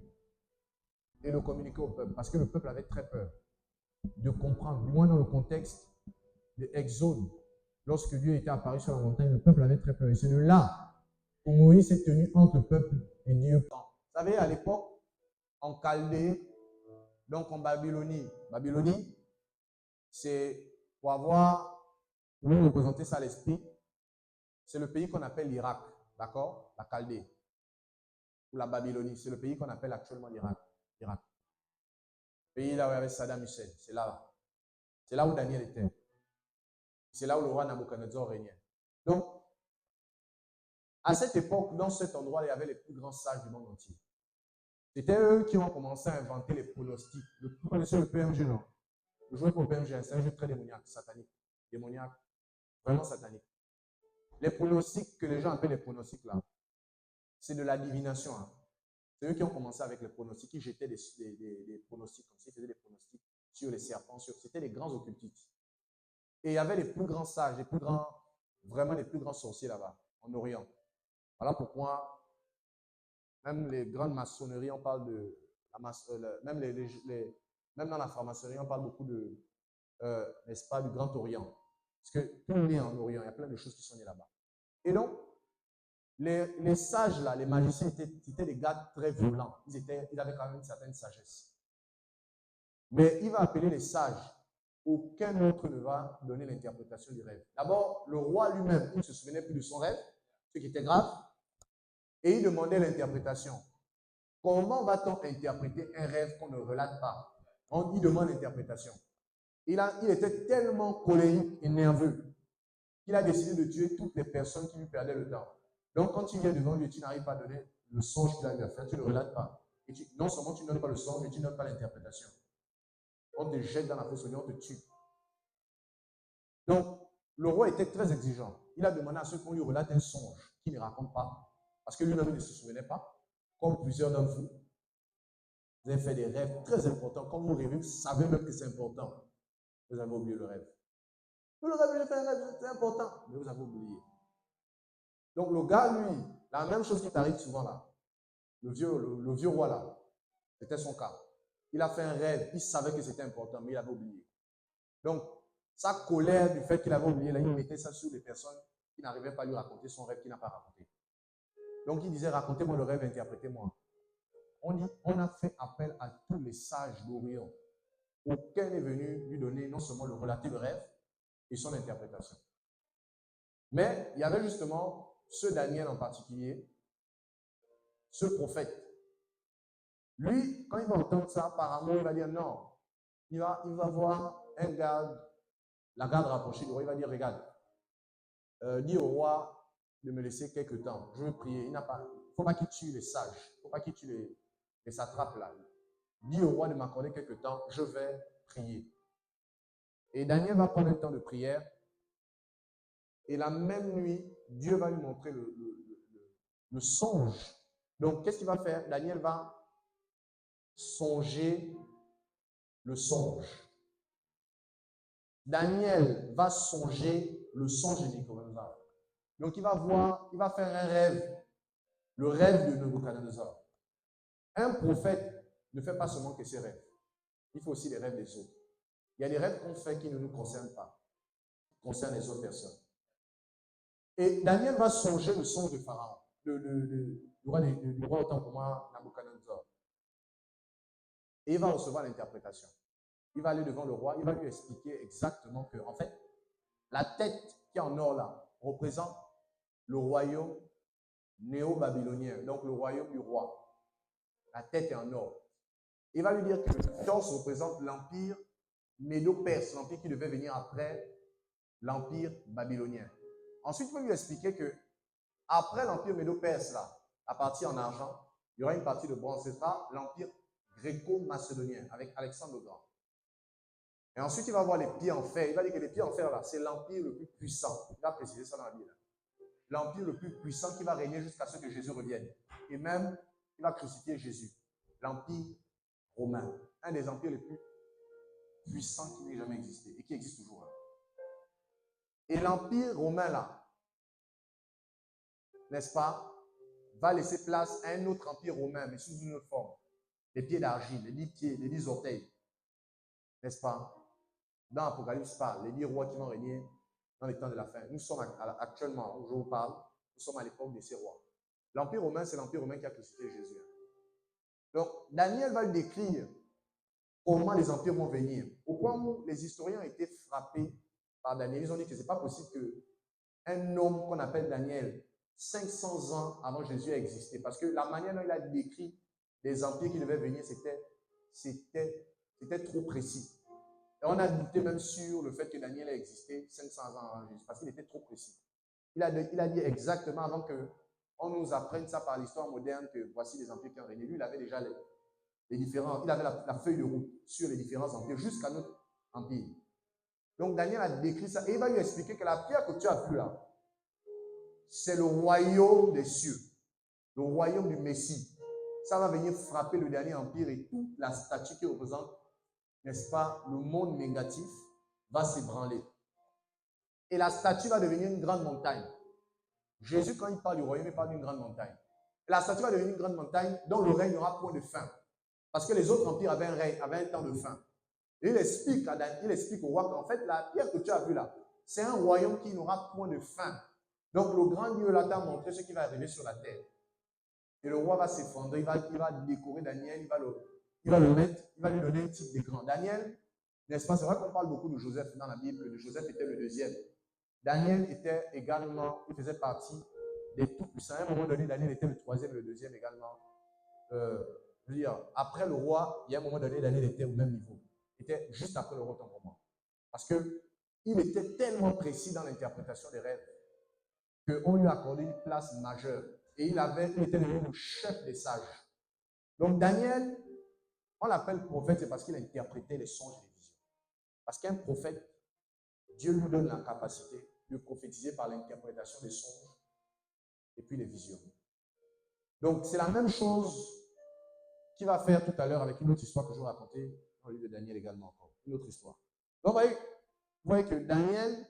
et le communiquer au peuple. Parce que le peuple avait très peur de comprendre, du moins dans le contexte de Exode. Lorsque Dieu était apparu sur la montagne, le peuple avait très peur. Et c'est de là où Moïse s'est tenu entre le peuple et Dieu. Vous savez, à l'époque, en Chaldée, donc en Babylonie. Babylonie, c'est pour nous représenter ça à l'esprit, c'est le pays qu'on appelle l'Irak, d'accord? La Chaldée. Ou la Babylonie, c'est le pays qu'on appelle actuellement l'Irak. Le pays là où il y avait Saddam Hussein, c'est là. C'est là où Daniel était. C'est là où le roi Nabucodonosor régnait. Donc, à cette époque, dans cet endroit, il y avait les plus grands sages du monde entier. C'était eux qui ont commencé à inventer les pronostics. Vous connaissez le PMG, non? Le joueur pour PMG, c'est un jeu très démoniaque, satanique. Démoniaque, vraiment satanique. Les pronostics que les gens appellent les pronostics là, c'est de la divination. Hein. C'est eux qui ont commencé avec les pronostics, qui jetaient des pronostics comme ça, ils faisaient des pronostics sur les serpents, c'était les grands occultistes. Et il y avait les plus grands sages, vraiment les plus grands sorciers là-bas, en Orient. Voilà pourquoi, même les grandes maçonneries, on parle de, même dans la franc-maçonnerie, on parle beaucoup de, n'est-ce pas, du Grand Orient. Parce que tout est en Orient, il y a plein de choses qui sont nées là-bas. Et donc, les sages là, les magiciens étaient des gars très violents. Ils avaient quand même une certaine sagesse. Mais il va appeler les sages. Aucun autre ne va donner l'interprétation du rêve. D'abord, le roi lui-même, il ne se souvenait plus de son rêve, ce qui était grave, et il demandait l'interprétation. Comment va-t-on interpréter un rêve qu'on ne relate pas? Il demande l'interprétation. Il était tellement colérique et nerveux qu'il a décidé de tuer toutes les personnes qui lui perdaient le temps. Donc, quand tu viens devant lui, tu n'arrives pas à donner le songe qu'il a eu à faire, tu ne le relates pas. Et non seulement tu ne donnes pas le songe, mais tu ne donnes pas l'interprétation. On te jette dans la fosse, on te tue. Donc, le roi était très exigeant. Il a demandé à ceux qu'on lui relate un songe qu'il ne raconte pas, parce que lui-même ne se souvenait pas, comme plusieurs d'entre vous. Vous avez fait des rêves très importants. Quand vous rêvez, vous savez même que c'est important. Vous avez oublié le rêve. Le rêve, j'ai fait un rêve, c'est important, mais vous avez oublié. Donc le gars, lui, la même chose qui t'arrive souvent là, le vieux roi là, c'était son cas. Il a fait un rêve, il savait que c'était important, mais il avait oublié. Donc, sa colère du fait qu'il avait oublié, là, il mettait ça sur les personnes qui n'arrivaient pas à lui raconter son rêve qu'il n'a pas raconté. Donc, il disait, racontez-moi le rêve, interprétez-moi. On a fait appel à tous les sages d'Orient. Aucun n'est venu lui donner non seulement le relater le rêve et son interprétation. Mais il y avait justement ce Daniel en particulier, ce prophète. Lui, quand il va entendre ça, apparemment, il va dire non. Il va voir un garde, la garde rapprochée du roi, il va dire, regarde, dis au roi de me laisser quelques temps. Je veux prier. Il ne faut pas qu'il tue les sages. Il ne faut pas qu'il tue les satrapes là. Dis au roi de m'accorder quelques temps. Je vais prier. Et Daniel va prendre un temps de prière. Et la même nuit, Dieu va lui montrer le songe. Donc, qu'est-ce qu'il va faire? Daniel va songer le songe. Daniel va songer le songe de Nebuchadnezzar. Donc, il va faire un rêve, le rêve de Nebuchadnezzar. Un prophète ne fait pas seulement que ses rêves. Il faut aussi les rêves des autres. Il y a des rêves qu'on fait qui ne nous concernent pas, qui concernent les autres personnes. Et Daniel va songer le songe de Pharaon, du roi autant pour moi, Nabuchodonosor. Et il va recevoir l'interprétation. Il va aller devant le roi, il va lui expliquer exactement que, en fait, la tête qui est en or là représente le royaume néo-babylonien, donc le royaume du roi. La tête est en or. Il va lui dire que le torse représente l'empire médo-perse, l'empire qui devait venir après l'empire babylonien. Ensuite, il va lui expliquer que après l'empire médo-perse, là, la partie en argent, il y aura une partie de bronze. Ce sera l'empire gréco-macédonien avec Alexandre le Grand. Et ensuite, il va voir les pieds en fer. Il va dire que les pieds en fer, là, c'est l'empire le plus puissant. Il va préciser ça dans la Bible. L'empire le plus puissant qui va régner jusqu'à ce que Jésus revienne. Et même, il va crucifier Jésus. L'empire romain. Un des empires les plus puissants qui n'ait jamais existé et qui existe toujours. Et l'empire romain, là, n'est-ce pas, va laisser place à un autre empire romain, mais sous une autre forme. Les pieds d'argile, les 10 pieds, les 10 orteils. N'est-ce pas? Dans l'Apocalypse parle, les 10 rois qui vont régner dans les temps de la fin. Nous sommes actuellement, où je vous parle, nous sommes à l'époque de ces rois. L'empire romain, c'est l'empire romain qui a crucifié Jésus. Donc, Daniel va lui décrire comment les empires vont venir. Au point où les historiens ont été frappés par Daniel, ils ont dit que ce n'est pas possible qu'un homme qu'on appelle Daniel, 500 ans avant Jésus a existé. Parce que la manière dont il a décrit les empires qui devaient venir, c'était trop précis. Et on a douté même sur le fait que Daniel a existé 500 ans avant Jésus, parce qu'il était trop précis. Il a dit exactement avant qu'on nous apprenne ça par l'histoire moderne, que voici les empires qui ont régné. Lui, il avait déjà les différents, il avait la feuille de route sur les différents empires jusqu'à notre empire. Donc Daniel a décrit ça et il va lui expliquer que la pierre que tu as vue là, c'est le royaume des cieux, le royaume du Messie. Ça va venir frapper le dernier empire et toute la statue qui représente, n'est-ce pas, le monde négatif va s'ébranler. Et la statue va devenir une grande montagne. Jésus, quand il parle du royaume, il parle d'une grande montagne. Et la statue va devenir une grande montagne dont le règne n'aura point de fin. Parce que les autres empires avaient un règne, avaient un temps de fin. Et il explique au roi qu'en fait, la pierre que tu as vue là, c'est un royaume qui n'aura point de fin. Donc le grand Dieu là t'a montré ce qui va arriver sur la terre. Et le roi va s'effondrer, il va décorer Daniel, il va lui donner un titre de grand. Daniel, n'est-ce pas, c'est vrai qu'on parle beaucoup de Joseph dans la Bible, Joseph était le deuxième. Daniel était également, il faisait partie des tout-puissants. À un moment donné, Daniel était le troisième et le deuxième également. Je veux dire, après le roi, il y a un moment donné, Daniel était au même niveau. Il était juste après le roi pour moi. Parce qu'il était tellement précis dans l'interprétation des rêves qu'on lui a accordé une place majeure. Et il était devenu le chef des sages. Donc Daniel, on l'appelle prophète, c'est parce qu'il interprétait les songes et les visions. Parce qu'un prophète Dieu lui donne la capacité de prophétiser par l'interprétation des songes et puis les visions. Donc, c'est la même chose qu'il va faire tout à l'heure avec une autre histoire que je vais raconter dans le livre de Daniel également encore. Une autre histoire. Donc, vous voyez que Daniel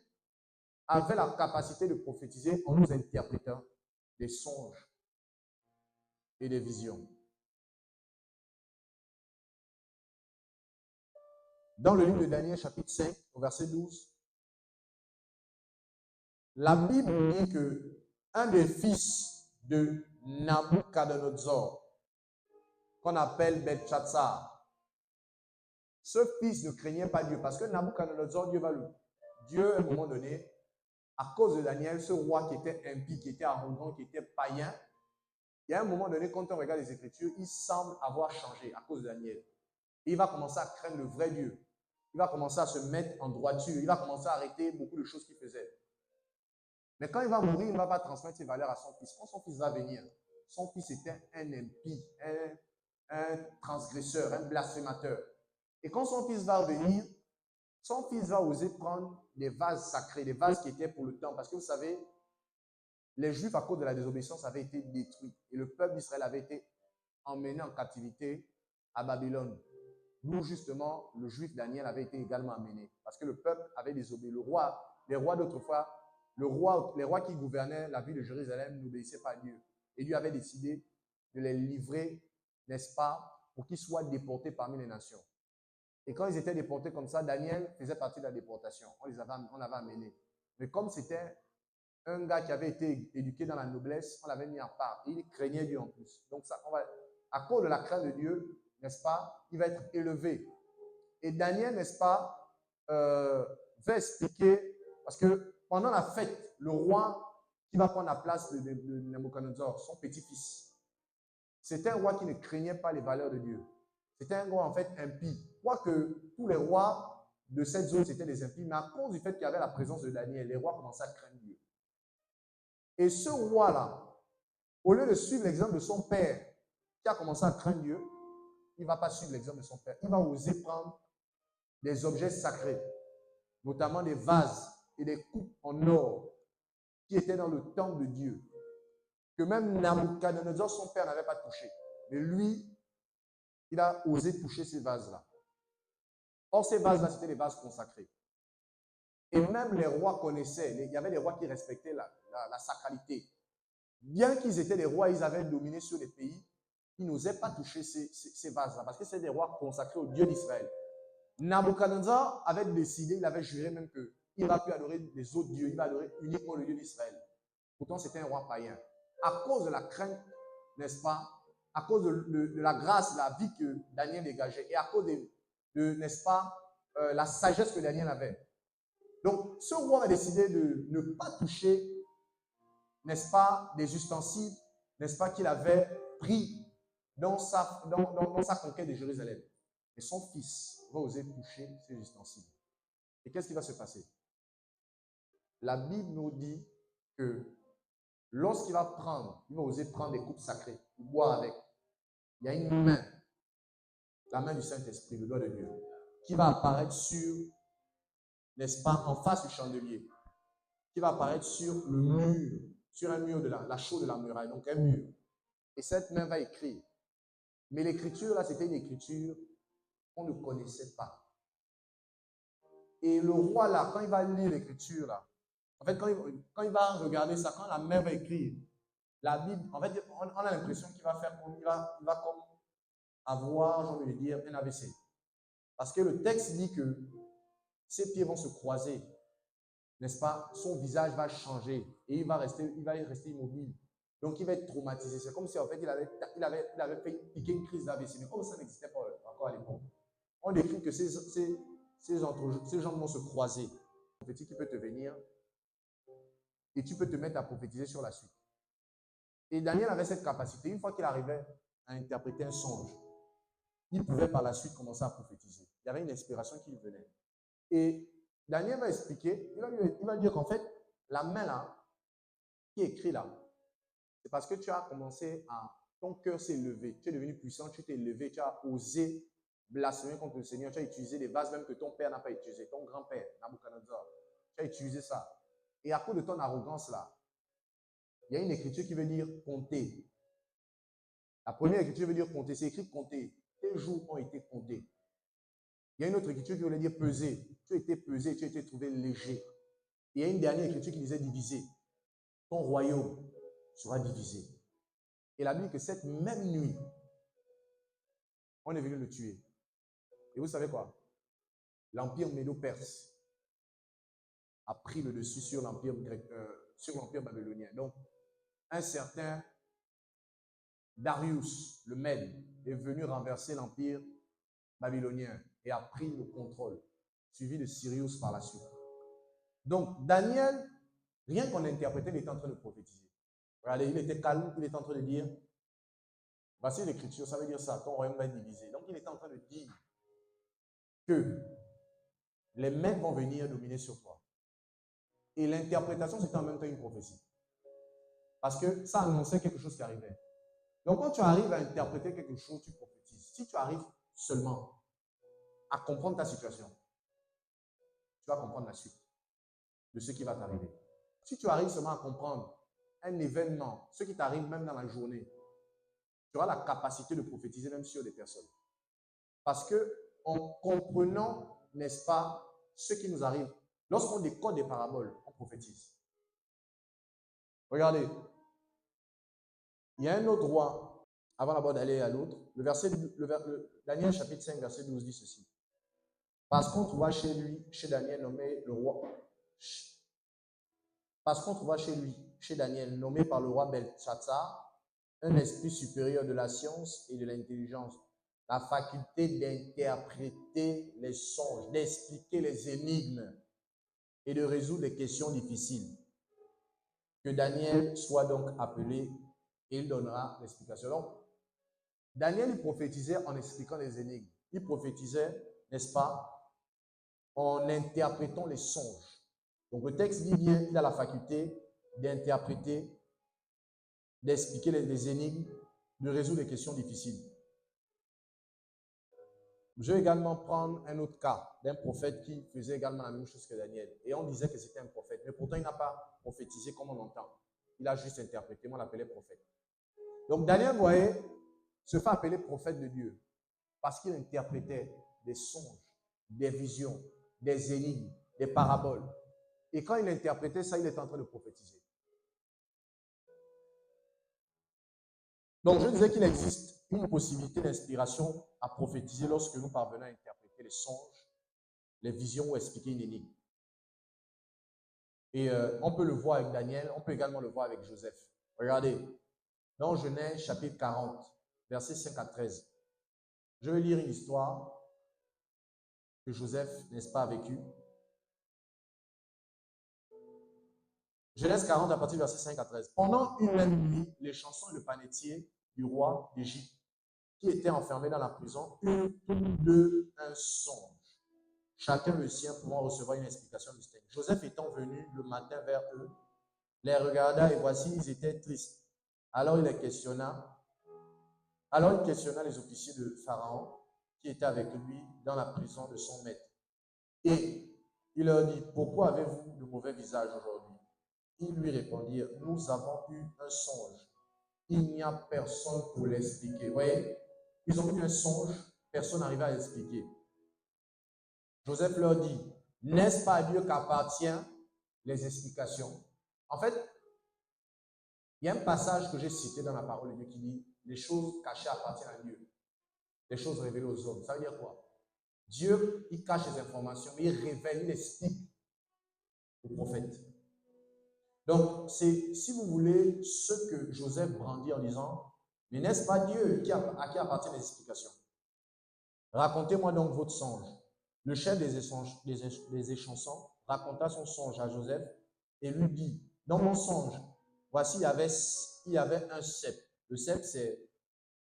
avait la capacité de prophétiser en nous interprétant des songes et des visions. Dans le livre de Daniel, chapitre 5, au verset 12, la Bible dit que un des fils de Nabuchodonosor, qu'on appelle Belshazzar, ce fils ne craignait pas Dieu parce que Nabuchodonosor, Dieu, à un moment donné, à cause de Daniel, ce roi qui était impie, qui était arrogant, qui était païen, il y a un moment donné, quand on regarde les Écritures, il semble avoir changé à cause de Daniel. Et il va commencer à craindre le vrai Dieu. Il va commencer à se mettre en droiture. Il va commencer à arrêter beaucoup de choses qu'il faisait. Mais quand il va mourir, il ne va pas transmettre ses valeurs à son fils. Quand son fils va venir, son fils était un impie, un transgresseur, un blasphémateur. Et quand son fils va venir, son fils va oser prendre des vases sacrés, des vases qui étaient pour le temple. Parce que vous savez, les Juifs, à cause de la désobéissance, avaient été détruits. Et le peuple d'Israël avait été emmené en captivité à Babylone. D'où justement le Juif Daniel avait été également amené. Parce que le peuple avait désobéi. Les rois d'autrefois, les rois qui gouvernaient la ville de Jérusalem n'obéissaient pas à Dieu. Et Dieu avait décidé de les livrer, n'est-ce pas, pour qu'ils soient déportés parmi les nations. Et quand ils étaient déportés comme ça, Daniel faisait partie de la déportation. On l'avait amené. Mais comme c'était un gars qui avait été éduqué dans la noblesse, on l'avait mis à part. Et il craignait Dieu en plus. Donc, à cause de la crainte de Dieu, n'est-ce pas, il va être élevé. Et Daniel, n'est-ce pas, va expliquer, parce que pendant la fête, le roi qui va prendre la place de Nabuchodonosor, son petit-fils, c'était un roi qui ne craignait pas les valeurs de Dieu. C'était un roi en fait impie. Quoique tous les rois de cette zone, c'était des impies, mais à cause du fait qu'il y avait la présence de Daniel, les rois commençaient à craindre Dieu. Et ce roi-là, au lieu de suivre l'exemple de son père, qui a commencé à craindre Dieu, il ne va pas suivre l'exemple de son père. Il va oser prendre des objets sacrés, notamment des vases et des coupes en or qui étaient dans le temple de Dieu, que même Nabuchodonosor, son père, n'avait pas touché. Mais lui, il a osé toucher ces vases-là. Or, ces vases-là, c'était des vases consacrés. Et même les rois connaissaient, il y avait des rois qui respectaient la sacralité. Bien qu'ils étaient des rois, ils avaient dominé sur les pays, ils n'osaient pas toucher ces vases-là, parce que c'est des rois consacrés au Dieu d'Israël. Nabuchodonosor avait décidé, il avait juré même qu'il ne va plus adorer les autres dieux, il va adorer uniquement le Dieu d'Israël. Pourtant, c'était un roi païen. À cause de la crainte, n'est-ce pas, à cause de la grâce, la vie que Daniel dégageait, et à cause de n'est-ce pas, la sagesse que Daniel avait. Donc, ce roi a décidé de ne pas toucher, n'est-ce pas, des ustensiles, n'est-ce pas, qu'il avait pris dans sa conquête de Jérusalem. Et son fils va oser toucher ces ustensiles. Et qu'est-ce qui va se passer? La Bible nous dit que lorsqu'il va oser prendre des coupes sacrées pour boire avec, il y a une main, la main du Saint-Esprit, le doigt de Dieu, qui va apparaître sur, n'est-ce pas, en face du chandelier, qui va apparaître sur le mur, sur un mur de la chaux de la muraille, donc un mur. Et cette main va écrire. Mais l'écriture, là, c'était une écriture qu'on ne connaissait pas. Et le roi, là, quand il va lire l'écriture, là, en fait, quand il va regarder ça, quand la main va écrire, la Bible, en fait, on a l'impression qu'il va faire comme, il va comme avoir, j'ai envie de dire, un AVC. Parce que le texte dit que ses pieds vont se croiser, n'est-ce pas? Son visage va changer et il va rester immobile. Donc, il va être traumatisé. C'est comme si, en fait, il avait piqué une crise d'AVC. Mais comme ça n'existait pas encore à l'époque, on décrit que ces jambes vont se croiser. Un petit qui peut te venir et tu peux te mettre à prophétiser sur la suite. Et Daniel avait cette capacité. Une fois qu'il arrivait à interpréter un songe, il pouvait par la suite commencer à prophétiser. Il y avait une inspiration qui lui venait. Et Daniel va expliquer, il va dire qu'en fait, la main là, qui est écrite là, c'est parce que tu as commencé ton cœur s'est levé, tu es devenu puissant, tu t'es levé, tu as osé blasphémer contre le Seigneur, tu as utilisé des vases même que ton père n'a pas utilisé, ton grand-père, Nabuchodonosor. Tu as utilisé ça. Et à cause de ton arrogance là, il y a une écriture qui veut dire compter. La première écriture veut dire compter. C'est écrit compter. Tes jours ont été comptés. Il y a une autre écriture qui voulait dire peser. Tu as été pesé, tu as été trouvé léger. Et il y a une dernière écriture qui disait diviser. Ton royaume sera divisé. Et la Bible dit que cette même nuit, on est venu le tuer. Et vous savez quoi? L'empire médo-perse a pris le dessus sur l'empire babylonien. Donc, un certain Darius, le Mède, est venu renverser l'empire babylonien et a pris le contrôle, suivi de Cyrus par la suite. Donc, Daniel, rien qu'on interprétait, il était en train de prophétiser. Regardez, il était calme, il était en train de dire, voici l'écriture, ça veut dire ça, ton royaume va être divisé. Donc, il était en train de dire que les Mèdes vont venir dominer sur toi. Et l'interprétation, c'était en même temps une prophétie. Parce que ça annonçait quelque chose qui arrivait. Donc, quand tu arrives à interpréter quelque chose, tu prophétises. Si tu arrives seulement à comprendre ta situation, tu vas comprendre la suite de ce qui va t'arriver. Si tu arrives seulement à comprendre un événement, ce qui t'arrive même dans la journée, tu auras la capacité de prophétiser même sur des personnes. Parce que en comprenant, n'est-ce pas, ce qui nous arrive, lorsqu'on décode des paraboles, on prophétise. Regardez, il y a un autre roi, avant d'abord d'aller à l'autre, Daniel chapitre 5, verset 12 dit ceci. Parce qu'on trouva chez lui, chez Daniel, nommé le roi. Parce qu'on trouva chez Daniel, nommé par le roi Belshazzar, un esprit supérieur de la science et de l'intelligence, la faculté d'interpréter les songes, d'expliquer les énigmes et de résoudre les questions difficiles. Que Daniel soit donc appelé et il donnera l'explication. Donc, Daniel, il prophétisait en expliquant les énigmes. Il prophétisait, n'est-ce pas, en interprétant les songes. Donc, le texte dit bien, il a la faculté d'interpréter, d'expliquer les énigmes, de résoudre les questions difficiles. Je vais également prendre un autre cas d'un prophète qui faisait également la même chose que Daniel. Et on disait que c'était un prophète. Mais pourtant, il n'a pas prophétisé comme on entend. Il a juste interprété. On l'appelait prophète. Donc, Daniel, vous voyez, se fait appeler prophète de Dieu parce qu'il interprétait des songes, des visions, des énigmes, des paraboles. Et quand il interprétait ça, il était en train de prophétiser. Donc, je disais qu'il existe une possibilité d'inspiration à prophétiser lorsque nous parvenons à interpréter les songes, les visions ou expliquer une énigme. Et on peut le voir avec Daniel, on peut également le voir avec Joseph. Regardez, dans Genèse chapitre 40, versets 5 à 13. Je vais lire une histoire que Joseph, n'est-ce pas, a vécue. Genèse 40 à partir du verset 5 à 13. Pendant une même nuit, les chansons et le panetier du roi d'Égypte, qui étaient enfermés dans la prison, eurent tous deux un songe. Chacun le sien pouvant recevoir une explication distincte. Joseph étant venu le matin vers eux, les regarda et voici, ils étaient tristes. Alors il questionna les officiers de Pharaon qui étaient avec lui dans la prison de son maître. Et il leur dit, pourquoi avez-vous de mauvais visages aujourd'hui? Ils lui répondirent, nous avons eu un songe. Il n'y a personne pour l'expliquer. Vous voyez, ils ont eu un songe, personne n'arrivait à l'expliquer. Joseph leur dit, n'est-ce pas à Dieu qu'appartiennent les explications? En fait, il y a un passage que j'ai cité dans la parole de Dieu qui dit, les choses cachées appartiennent à Dieu. Les choses révélées aux hommes. Ça veut dire quoi? Dieu, il cache les informations, mais il révèle, il explique aux prophètes. Donc, c'est, si vous voulez, ce que Joseph brandit en disant, mais n'est-ce pas Dieu à qui appartiennent les explications? Racontez-moi donc votre songe. Le chef des échansons raconta son songe à Joseph et lui dit, dans mon songe, voici, il y avait un cep. Le cep, c'est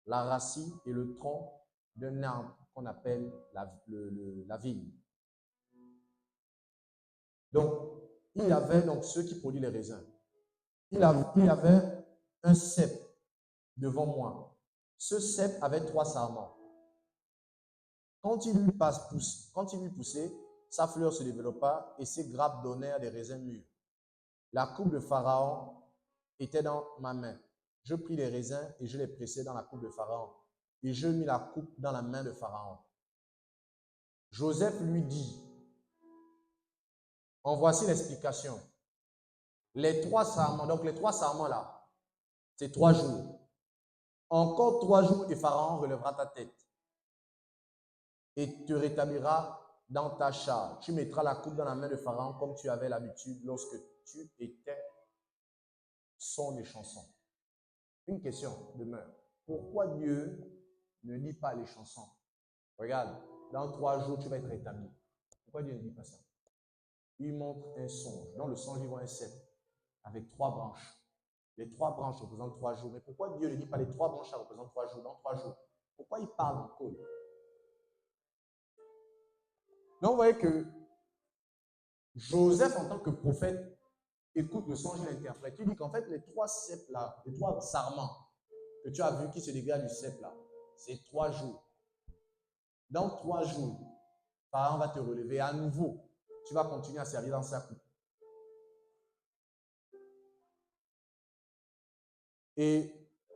la racine et le tronc d'un arbre qu'on appelle la vigne. Donc, il y avait donc ceux qui produisent les raisins. Il y avait un cep devant moi. Ce cep avait 3 sarments. Quand il lui poussait, sa fleur se développa et ses grappes donnèrent des raisins mûrs. La coupe de Pharaon était dans ma main. Je pris les raisins et je les pressai dans la coupe de Pharaon. Et je mis la coupe dans la main de Pharaon. Joseph lui dit, en voici l'explication. Les 3 sarments, donc les 3 sarments là, c'est 3 jours. Encore 3 jours et Pharaon relèvera ta tête et te rétablira dans ta charge. Tu mettras la coupe dans la main de Pharaon comme tu avais l'habitude lorsque tu étais son des chansons. Une question demeure. Pourquoi Dieu ne lit pas les chansons? Regarde, dans 3 jours, tu vas être rétabli. Pourquoi Dieu ne dit pas ça? Il montre un songe. Dans le songe, il voit un cep avec 3 branches. Les 3 branches représentent 3 jours. Mais pourquoi Dieu ne dit pas les 3 branches, ça représente 3 jours, dans 3 jours? Pourquoi il parle en code? Donc, vous voyez que Joseph, en tant que prophète, écoute le songe et l'interprète. Il dit qu'en fait, les 3 ceps là, les 3 sarments que tu as vu qui se dégagent du cep là, c'est 3 jours. Dans 3 jours, Pharaon va te relever à nouveau. Tu vas continuer à servir dans sa coupe. Et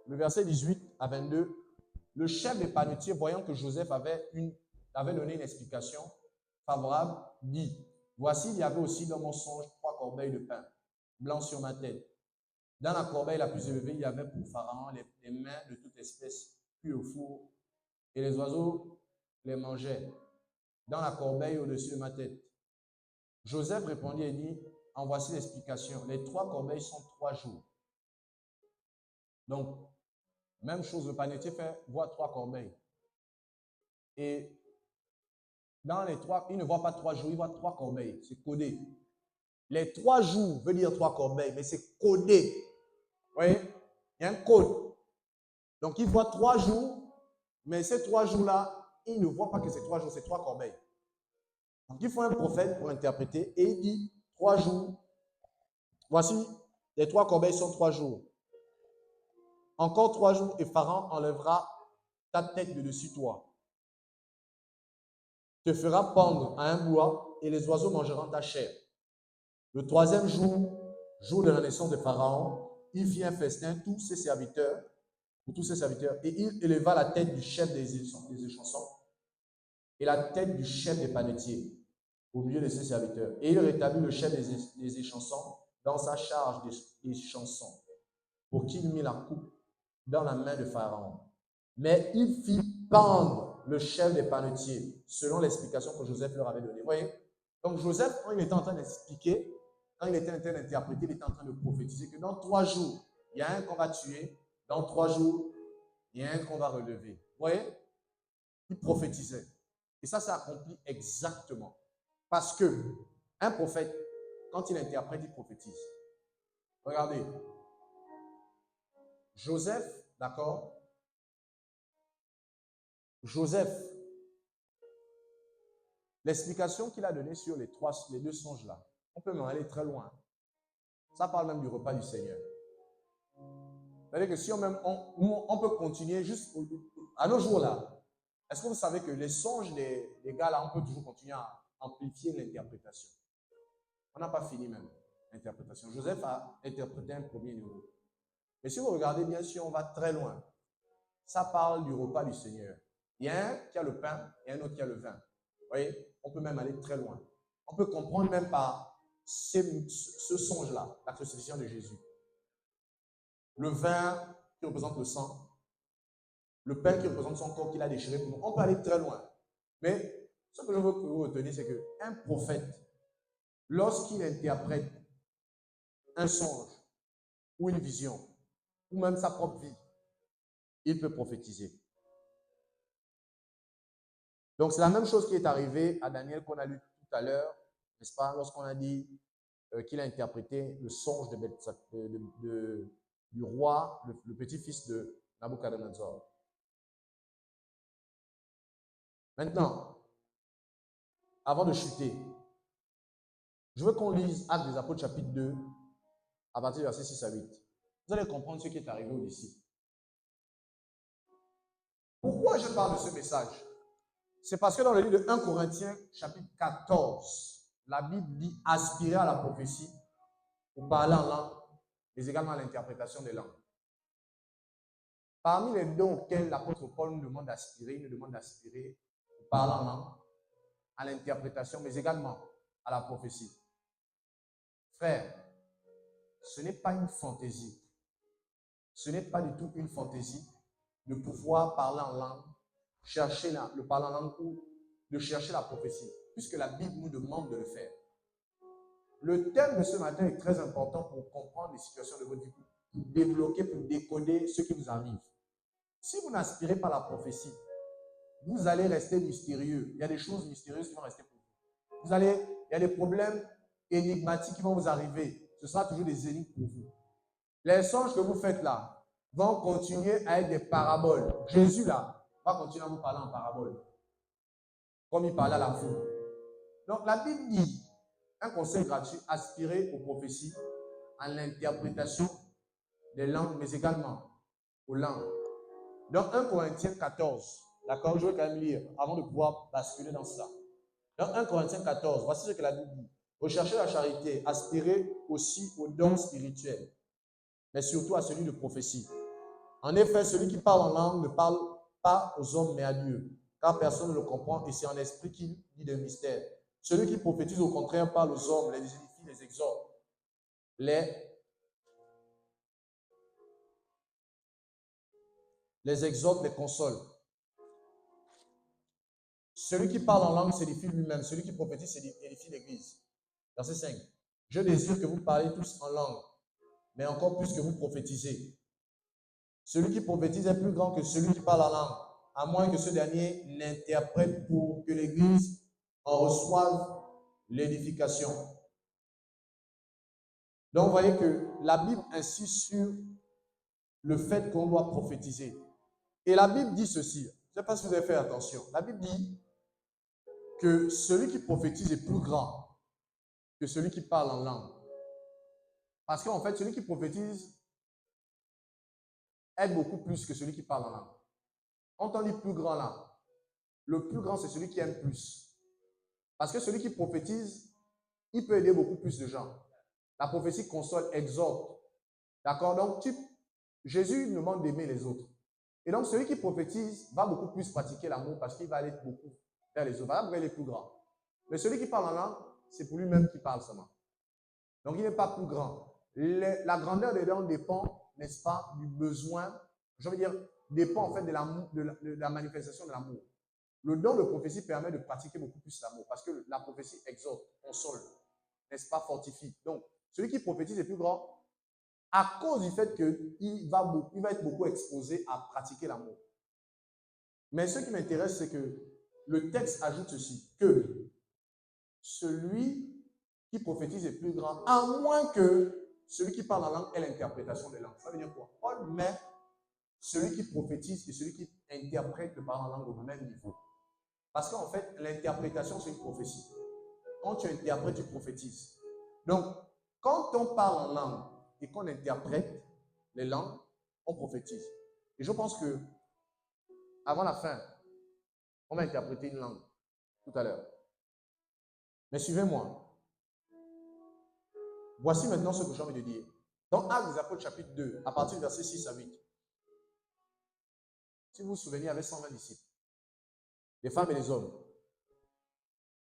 le verset 18 à 22, le chef des panetiers, voyant que Joseph avait donné une explication favorable, dit, voici, il y avait aussi dans mon songe 3 corbeilles de pain blancs sur ma tête. Dans la corbeille la plus élevée, il y avait pour Pharaon les mains de toute espèce, puis au four, et les oiseaux les mangeaient. Dans la corbeille au-dessus de ma tête. Joseph répondit et dit, en voici l'explication. Les 3 corbeilles sont 3 jours. Donc, même chose, le panetier voit 3 corbeilles. Et dans les 3, il ne voit pas 3 jours, il voit 3 corbeilles. C'est codé. Les 3 jours veut dire 3 corbeilles, mais c'est codé. Vous voyez? Il y a un code. Donc, il voit 3 jours, mais ces 3 jours-là, il ne voit pas que c'est 3 jours, c'est 3 corbeilles. Donc, il faut un prophète pour interpréter et il dit 3 jours. Voici, les 3 corbeilles sont 3 jours. Encore 3 jours et Pharaon enlèvera ta tête de dessus toi. Te fera pendre à un bois et les oiseaux mangeront ta chair. Le 3e jour, jour de la naissance de Pharaon, il fit un festin pour tous ses serviteurs, et il éleva la tête du chef des échansons et la tête du chef des panetiers au milieu de ses serviteurs. Et il rétablit le chef des échansons dans sa charge des chansons, pour qu'il mit la coupe dans la main de Pharaon. Mais il fit pendre le chef des panetiers, selon l'explication que Joseph leur avait donnée. Vous voyez? Donc Joseph, quand il était en train d'expliquer, quand il était en train d'interpréter, il était en train de prophétiser que dans 3 jours, il y a un qu'on va tuer, dans 3 jours, il y a un qu'on va relever. Vous voyez? Il prophétisait. Et ça s'est accompli exactement. Parce que un prophète, quand il interprète, il prophétise. Regardez. Joseph, d'accord? Joseph, l'explication qu'il a donnée sur les 2 songes là, on peut même aller très loin. Ça parle même du repas du Seigneur. C'est-à-dire que si on peut continuer juste à nos jours là. Est-ce que vous savez que les songes des gars là, on peut toujours continuer à amplifier l'interprétation? On n'a pas fini même l'interprétation. Joseph a interprété un premier niveau. Mais si vous regardez bien, si on va très loin, ça parle du repas du Seigneur. Il y a un qui a le pain et un autre qui a le vin. Vous voyez, on peut même aller très loin. On peut comprendre même par ce songe-là, la crucifixion de Jésus. Le vin qui représente le sang, le pain qui représente son corps qu'il a déchiré pour nous. On peut aller très loin. Mais ce que je veux que vous reteniez, c'est qu'un prophète, lorsqu'il interprète un songe ou une vision, ou même sa propre vie, il peut prophétiser. Donc, c'est la même chose qui est arrivée à Daniel qu'on a lu tout à l'heure, n'est-ce pas, lorsqu'on a dit qu'il a interprété le songe du roi, le petit-fils de Nabuchodonosor. Maintenant, avant de chuter, je veux qu'on lise Actes des Apôtres chapitre 2, à partir du verset 6 à 8. Vous allez comprendre ce qui est arrivé aux disciples. Pourquoi je parle de ce message? C'est parce que dans le livre de 1 Corinthiens, chapitre 14, la Bible dit aspirer à la prophétie ou parler en langue, mais également à l'interprétation des langues. Parmi les dons auxquels l'apôtre Paul nous demande d'aspirer, il nous demande d'aspirer au parler en langue, à l'interprétation, mais également à la prophétie. Frère, ce n'est pas une fantaisie. Ce n'est pas du tout une fantaisie de pouvoir parler en langue, chercher le parler en langue ou de chercher la prophétie, puisque la Bible nous demande de le faire. Le thème de ce matin est très important pour comprendre les situations de votre vie, pour débloquer, pour décoder ce qui vous arrive. Si vous n'aspirez pas à la prophétie, vous allez rester mystérieux. Il y a des choses mystérieuses qui vont rester pour vous. Il y a des problèmes énigmatiques qui vont vous arriver. Ce sera toujours des énigmes pour vous. Les songes que vous faites là vont continuer à être des paraboles. Jésus là va continuer à vous parler en parabole, comme il parlait à la foule. Donc la Bible dit, un conseil gratuit, aspirer aux prophéties, à l'interprétation des langues, mais également aux langues. Dans 1 Corinthiens 14, d'accord, je vais quand même lire avant de pouvoir basculer dans ça. Dans 1 Corinthiens 14, voici ce que la Bible dit. Recherchez la charité, aspirez aussi aux dons spirituels, mais surtout à celui de prophétie. En effet, celui qui parle en langue ne parle pas aux hommes, mais à Dieu, car personne ne le comprend et c'est en esprit qu'il dit des mystères. Celui qui prophétise, au contraire, parle aux hommes, les édifie, les exhorte, les exhorte, les console. Celui qui parle en langue s'édifie lui-même, celui qui prophétise édifie l'Église. Verset 5. Je désire que vous parliez tous en langue, mais encore plus que vous prophétisez. Celui qui prophétise est plus grand que celui qui parle en langue, à moins que ce dernier n'interprète pour que l'Église en reçoive l'édification. Donc, vous voyez que la Bible insiste sur le fait qu'on doit prophétiser. Et la Bible dit ceci, je ne sais pas si vous avez fait attention, la Bible dit que celui qui prophétise est plus grand que celui qui parle en langue. Parce qu'en fait, celui qui prophétise aide beaucoup plus que celui qui parle en langue. Quand on dit plus grand là, le plus grand c'est celui qui aime plus. Parce que celui qui prophétise, il peut aider beaucoup plus de gens. La prophétie console, exhorte. D'accord? Donc, Jésus nous demande d'aimer les autres. Et donc, celui qui prophétise va beaucoup plus pratiquer l'amour parce qu'il va aller beaucoup vers les autres. Voilà pourquoi il est plus grand. Mais celui qui parle en langue, c'est pour lui-même qui parle seulement. Donc, il n'est pas plus grand. La grandeur des dons dépend, n'est-ce pas, du besoin, je veux dire, dépend en fait de la manifestation de l'amour. Le don de prophétie permet de pratiquer beaucoup plus l'amour parce que la prophétie exhorte, console, n'est-ce pas, fortifie. Donc, celui qui prophétise est plus grand à cause du fait qu'il va être beaucoup exposé à pratiquer l'amour. Mais ce qui m'intéresse, c'est que le texte ajoute ceci, que celui qui prophétise est plus grand, à moins que celui qui parle en langue ait l'interprétation des langues. Ça veut dire quoi? Paul met celui qui prophétise et celui qui interprète le parole en langue au même niveau. Parce qu'en fait, l'interprétation, c'est une prophétie. Quand tu interprètes, tu prophétises. Donc, quand on parle en langue et qu'on interprète les langues, on prophétise. Et je pense que avant la fin, on va interpréter une langue tout à l'heure. Mais suivez-moi. Voici maintenant ce que j'ai envie de dire. Dans Actes des Apôtres, chapitre 2, à partir du verset 6 à 8. Si vous vous souvenez, il y avait 120 disciples, les femmes et les hommes.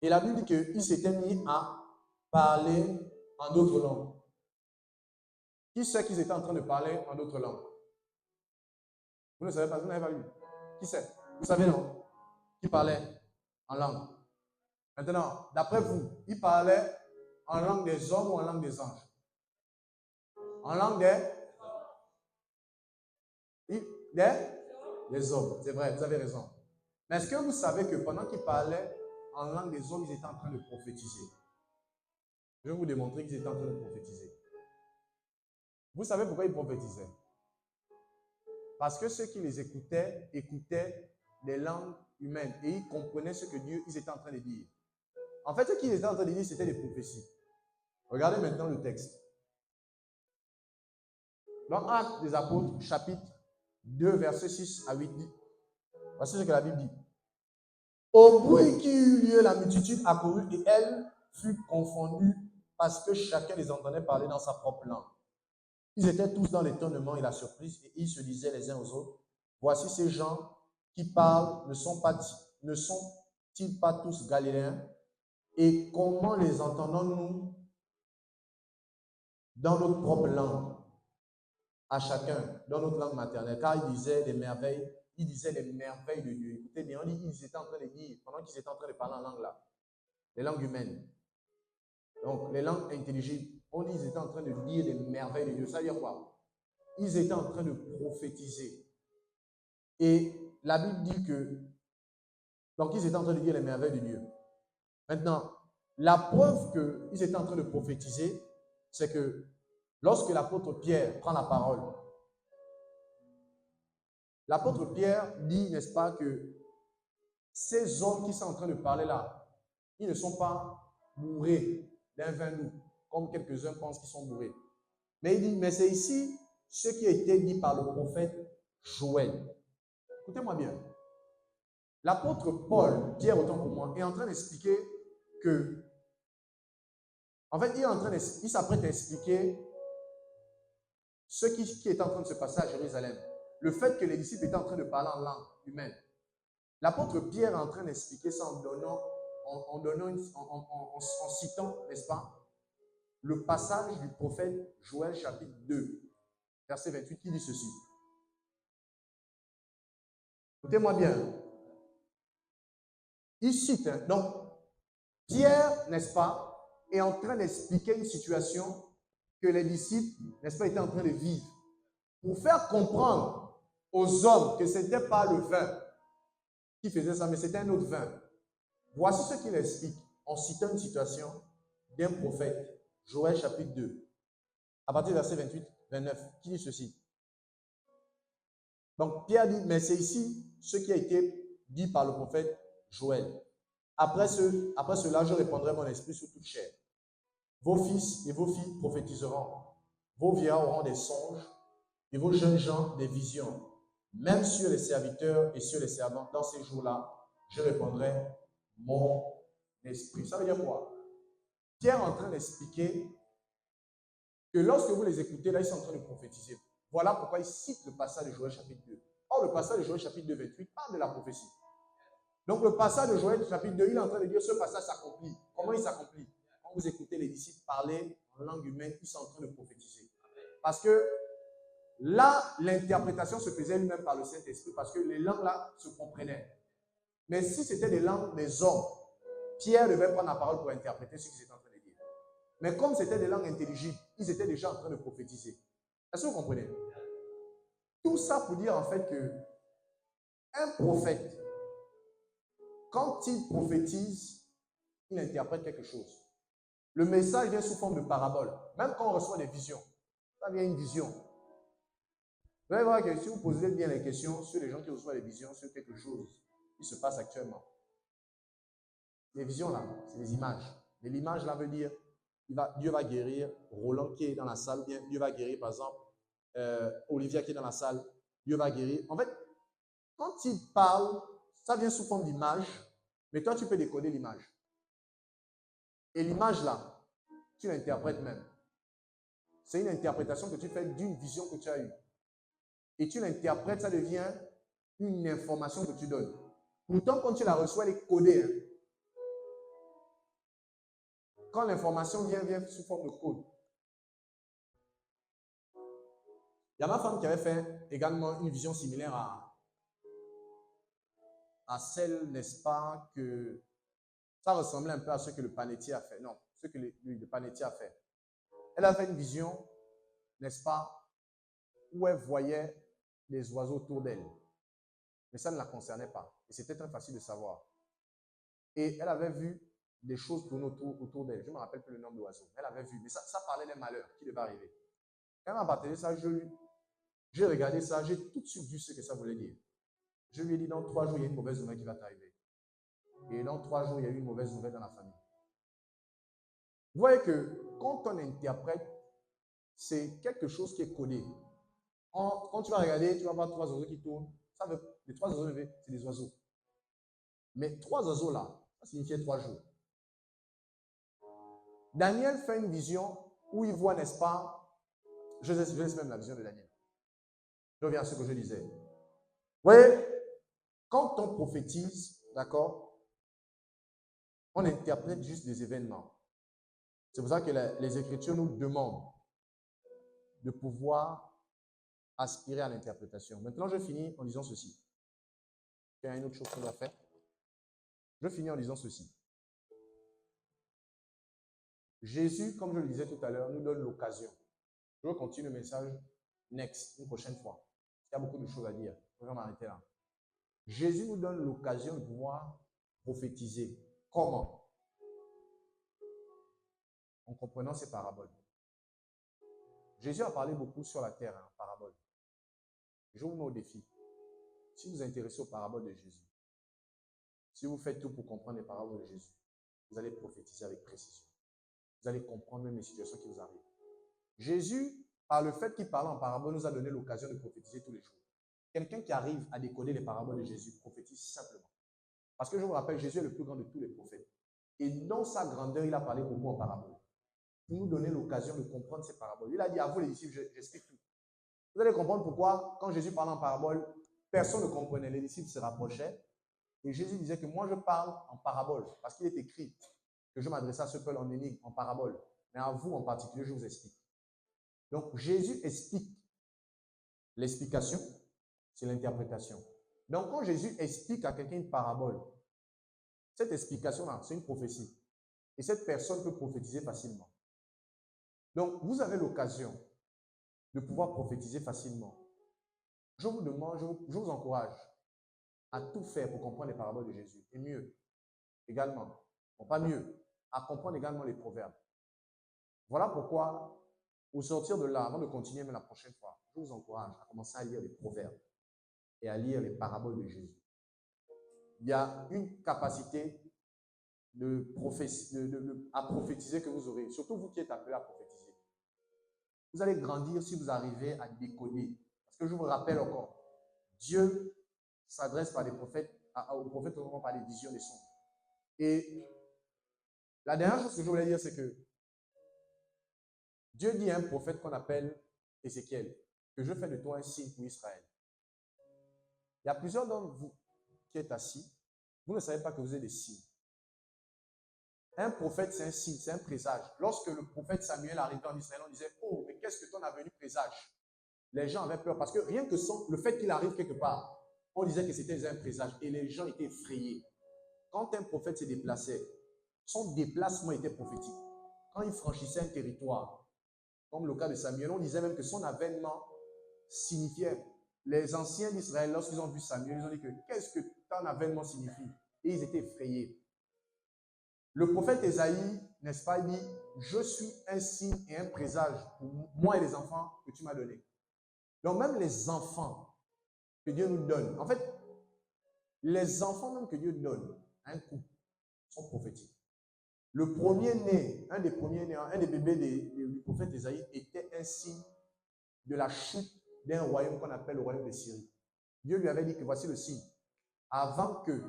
Et la Bible dit qu'ils s'étaient mis à parler en d'autres langues. Qui sait qu'ils étaient en train de parler en d'autres langues? Vous ne savez pas, vous n'avez pas lu. Qui sait? Vous savez non? Qui parlait en langue? Maintenant, d'après vous, ils parlaient en langue des hommes ou en langue des anges? En langue des hommes. C'est vrai, vous avez raison. Mais est-ce que vous savez que pendant qu'ils parlaient en langue des hommes, ils étaient en train de prophétiser? Je vais vous démontrer qu'ils étaient en train de prophétiser. Vous savez pourquoi ils prophétisaient? Parce que ceux qui les écoutaient des langues humaines et ils comprenaient ce que ils étaient en train de dire. En fait, ce qu'ils étaient en train de dire, c'était des prophéties. Regardez maintenant le texte. Dans Actes des Apôtres, chapitre 2, versets 6 à 8, voici ce que la Bible dit. Au bruit qui eut lieu, la multitude accourut et elle fut confondue parce que chacun les entendait parler dans sa propre langue. Ils étaient tous dans l'étonnement et la surprise et ils se disaient les uns aux autres, voici ces gens qui parlent ne sont-ils pas tous galiléens? Et comment les entendons-nous dans notre propre langue, à chacun, dans notre langue maternelle? Car ils disaient des merveilles de Dieu. Écoutez bien, ils étaient en train de dire, pendant qu'ils étaient en train de parler en langue là, les langues humaines, donc les langues intelligibles, ils étaient en train de dire des merveilles de Dieu. Ça veut dire quoi? Ils étaient en train de prophétiser. Et la Bible dit que, donc ils étaient en train de dire les merveilles de Dieu. Maintenant, la preuve qu'ils étaient en train de prophétiser, c'est que lorsque l'apôtre Pierre prend la parole, l'apôtre Pierre dit, n'est-ce pas, que ces hommes qui sont en train de parler là, ils ne sont pas bourrés d'un vin doux, comme quelques-uns pensent qu'ils sont bourrés. Mais il dit, mais c'est ici ce qui a été dit par le prophète Joël. Écoutez-moi bien. L'apôtre Paul, Pierre autant pour moi, est en train d'expliquer que, en fait, il s'apprête à expliquer ce qui est en train de se passer à Jérusalem. Le fait que les disciples étaient en train de parler en langue humaine. L'apôtre Pierre est en train d'expliquer ça en citant, n'est-ce pas, le passage du prophète Joël chapitre 2, verset 28, qui dit ceci. Écoutez-moi bien. Il cite, donc, Pierre, n'est-ce pas, est en train d'expliquer une situation que les disciples, n'est-ce pas, étaient en train de vivre. Pour faire comprendre aux hommes que ce n'était pas le vin qui faisait ça, mais c'était un autre vin. Voici ce qu'il explique en citant une situation d'un prophète, Joël chapitre 2, à partir du verset 28, 29, qui dit ceci. Donc Pierre dit, mais c'est ici ce qui a été dit par le prophète Joël. Après cela, je répandrai mon esprit sur toute chair. Vos fils et vos filles prophétiseront. Vos vieillards auront des songes et vos jeunes gens des visions. Même sur les serviteurs et sur les servantes, dans ces jours-là, je répandrai mon esprit. Ça veut dire quoi? Pierre est en train d'expliquer que lorsque vous les écoutez, là, ils sont en train de prophétiser. Voilà pourquoi il cite le passage de Joël chapitre 2. Or, le passage de Joël chapitre 2, 28 parle de la prophétie. Donc, le passage de Joël chapitre 2, il est en train de dire ce passage s'accomplit. Comment il s'accomplit? Quand vous écoutez les disciples parler en langue humaine, ils sont en train de prophétiser. Parce que là, l'interprétation se faisait lui-même par le Saint-Esprit parce que les langues là se comprenaient. Mais si c'était des langues des hommes, Pierre devait prendre la parole pour interpréter ce qu'ils étaient en train de dire. Mais comme c'était des langues intelligibles, ils étaient déjà en train de prophétiser. Est-ce que vous comprenez? Tout ça pour dire en fait que un prophète, quand il prophétise, il interprète quelque chose. Le message vient sous forme de parabole. Même quand on reçoit des visions, ça vient une vision. Vous allez voir que si vous posez bien les questions sur les gens qui reçoivent des visions, sur quelque chose qui se passe actuellement. Les visions là, c'est des images. Et l'image là veut dire, Dieu va guérir Roland qui est dans la salle, bien, Dieu va guérir par exemple Olivia qui est dans la salle, Dieu va guérir. En fait, quand il parle, ça vient sous forme d'image, mais toi tu peux décoder l'image. Et l'image là, tu l'interprètes même. C'est une interprétation que tu fais d'une vision que tu as eue. Et tu l'interprètes, ça devient une information que tu donnes. Pourtant, quand tu la reçois, elle est codée. Hein. Quand l'information vient sous forme de code. Il y a ma femme qui avait fait également une vision similaire à celle, n'est-ce pas, que ça ressemblait un peu à ce que le panetier a fait. Non, ce que le panetier a fait. Elle a fait une vision, n'est-ce pas, où elle voyait les oiseaux autour d'elle. Mais ça ne la concernait pas. Et c'était très facile de savoir. Et elle avait vu des choses tourner autour d'elle. Je ne me rappelle plus le nom de l'oiseau. Elle avait vu. Mais ça parlait des malheurs qui devaient arriver. Quand elle m'a partagé ça, j'ai regardé ça, j'ai tout de suite vu ce que ça voulait dire. Je lui ai dit, dans 3 jours, il y a une mauvaise nouvelle qui va t'arriver. Et dans 3 jours, il y a eu une mauvaise nouvelle dans la famille. Vous voyez que quand on interprète, c'est quelque chose qui est codé. Quand tu vas regarder, tu vas voir 3 oiseaux qui tournent. Ça veut, les 3 oiseaux, c'est des oiseaux. Mais 3 oiseaux là, ça signifiait 3 jours. Daniel fait une vision où il voit, n'est-ce pas, je laisse même la vision de Daniel. Je reviens à ce que je disais. Vous voyez, quand on prophétise, d'accord, on interprète juste des événements. C'est pour ça que les Écritures nous demandent de pouvoir aspirer à l'interprétation. Maintenant, je finis en disant ceci. Il y a une autre chose qu'on doit faire. Je finis en disant ceci. Jésus, comme je le disais tout à l'heure, nous donne l'occasion. Je vais continuer le message une prochaine fois. Il y a beaucoup de choses à dire. Je vais m'arrêter là. Jésus nous donne l'occasion de pouvoir prophétiser. Comment? En comprenant ces paraboles. Jésus a parlé beaucoup sur la terre, en paraboles. Je vous mets au défi. Si vous vous intéressez aux paraboles de Jésus, si vous faites tout pour comprendre les paraboles de Jésus, vous allez prophétiser avec précision. Vous allez comprendre même les situations qui vous arrivent. Jésus, par le fait qu'il parlait en parabole, nous a donné l'occasion de prophétiser tous les jours. Quelqu'un qui arrive à décoder les paraboles de Jésus prophétise simplement. Parce que je vous rappelle, Jésus est le plus grand de tous les prophètes. Et dans sa grandeur, il a parlé beaucoup en parabole. Pour nous donner l'occasion de comprendre ces paraboles. Il a dit à vous les disciples, j'explique tout. Vous allez comprendre pourquoi, quand Jésus parlait en parabole, personne ne comprenait. Les disciples se rapprochaient. Et Jésus disait que moi, je parle en parabole. Parce qu'il est écrit que je m'adressais à ce peuple en énigme, en parabole. Mais à vous en particulier, je vous explique. Donc, Jésus explique. L'explication, c'est l'interprétation. Donc, quand Jésus explique à quelqu'un une parabole, cette explication-là, c'est une prophétie. Et cette personne peut prophétiser facilement. Donc, vous avez l'occasion de pouvoir prophétiser facilement. Je vous demande, je vous encourage à tout faire pour comprendre les paraboles de Jésus. Et mieux, également, bon, pas mieux, à comprendre également les proverbes. Voilà pourquoi, au sortir de là, avant de continuer même la prochaine fois, je vous encourage à commencer à lire les proverbes et à lire les paraboles de Jésus. Il y a une capacité à prophétiser que vous aurez, surtout vous qui êtes appelés à prophétiser. Vous allez grandir si vous arrivez à décoder. Parce que je vous rappelle encore, Dieu s'adresse par des prophètes, aux prophètes par des visions, des songes. Et la dernière chose que je voulais dire, c'est que Dieu dit à un prophète qu'on appelle Ézéchiel, que je fais de toi un signe pour Israël. Il y a plusieurs d'entre vous qui êtes assis, vous ne savez pas que vous êtes des signes. Un prophète, c'est un signe, c'est un présage. Lorsque le prophète Samuel arrivait en Israël, on disait, oh, mais qu'est-ce que ton avenue présage? Les gens avaient peur parce que rien que le fait qu'il arrive quelque part, on disait que c'était un présage et les gens étaient effrayés. Quand un prophète se déplaçait, son déplacement était prophétique. Quand il franchissait un territoire, comme le cas de Samuel, on disait même que son avènement signifiait. Les anciens d'Israël, lorsqu'ils ont vu Samuel, ils ont dit que qu'est-ce que ton avènement signifie? Et ils étaient effrayés. Le prophète Ésaïe, n'est-ce pas, il dit, je suis un signe et un présage pour moi et les enfants que tu m'as donnés. Donc même les enfants que Dieu nous donne, en fait, les enfants même que Dieu donne à un couple sont prophétiques. Le premier-né, un des premiers-nés, un des bébés du prophète Ésaïe était un signe de la chute d'un royaume qu'on appelle le royaume de Syrie. Dieu lui avait dit que voici le signe. Avant que,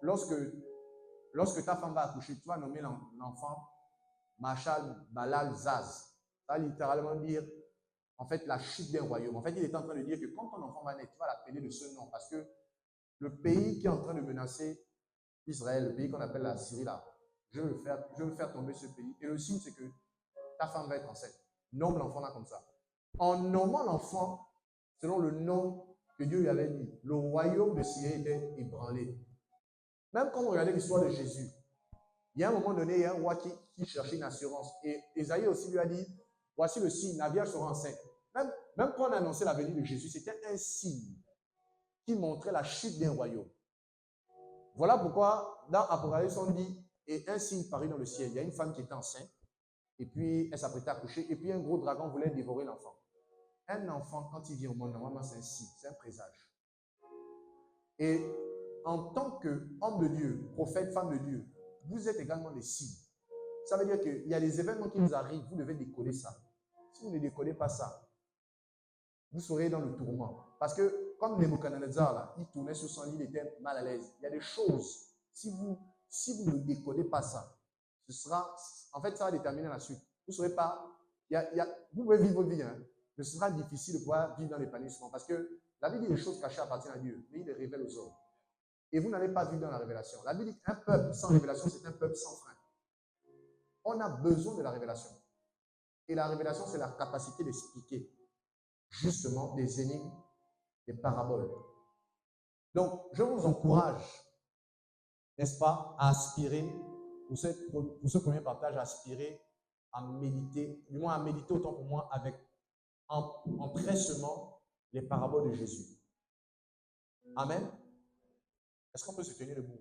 lorsque ta femme va accoucher, tu vas nommer l'enfant Machal Balal Zaz. Ça va littéralement dire, en fait, la chute d'un royaume. En fait, il est en train de dire que quand ton enfant va naître, tu vas l'appeler de ce nom. Parce que le pays qui est en train de menacer Israël, le pays qu'on appelle la Syrie, là, je veux faire tomber ce pays. Et le signe, c'est que ta femme va être enceinte. Nomme l'enfant là comme ça. En nommant l'enfant, selon le nom que Dieu lui avait dit, le royaume de Syrie était ébranlé. Même quand on regardait l'histoire de Jésus, il y a un moment donné, il y a un roi qui cherchait une assurance. Et Ésaïe aussi lui a dit, voici le signe, la Vierge sera enceinte. Même quand on annonçait la venue de Jésus, c'était un signe qui montrait la chute d'un royaume. Voilà pourquoi, dans Apocalypse, on dit, et un signe parut dans le ciel. Il y a une femme qui était enceinte, et puis elle s'apprêtait à coucher, et puis un gros dragon voulait dévorer l'enfant. Un enfant, quand il vient au monde, normalement, c'est un signe, c'est un présage. Et en tant qu'homme de Dieu, prophète, femme de Dieu, vous êtes également des signes. Ça veut dire qu'il y a des événements qui vous arrivent, vous devez décoder ça. Si vous ne décodez pas ça, vous serez dans le tourment. Parce que comme Nebuchadnezzar, là, il tournait sur son lit, il était mal à l'aise. Il y a des choses, si vous ne décodez pas ça, ce sera, en fait, ça va déterminer la suite. Vous ne saurez pas, vous pouvez vivre votre vie, hein, mais ce sera difficile de pouvoir vivre dans l'épanouissement parce que la Bible dit des choses cachées appartiennent à Dieu, mais il les révèle aux hommes. Et vous n'allez pas vivre dans la révélation. La Bible dit qu'un peuple sans révélation, c'est un peuple sans frein. On a besoin de la révélation. Et la révélation, c'est la capacité d'expliquer justement des énigmes, des paraboles. Donc, je vous encourage, n'est-ce pas, à aspirer, pour ce premier partage, à aspirer à méditer, du moins à méditer autant pour moi, en pressement les paraboles de Jésus. Amen. Est-ce qu'on peut se tenir debout?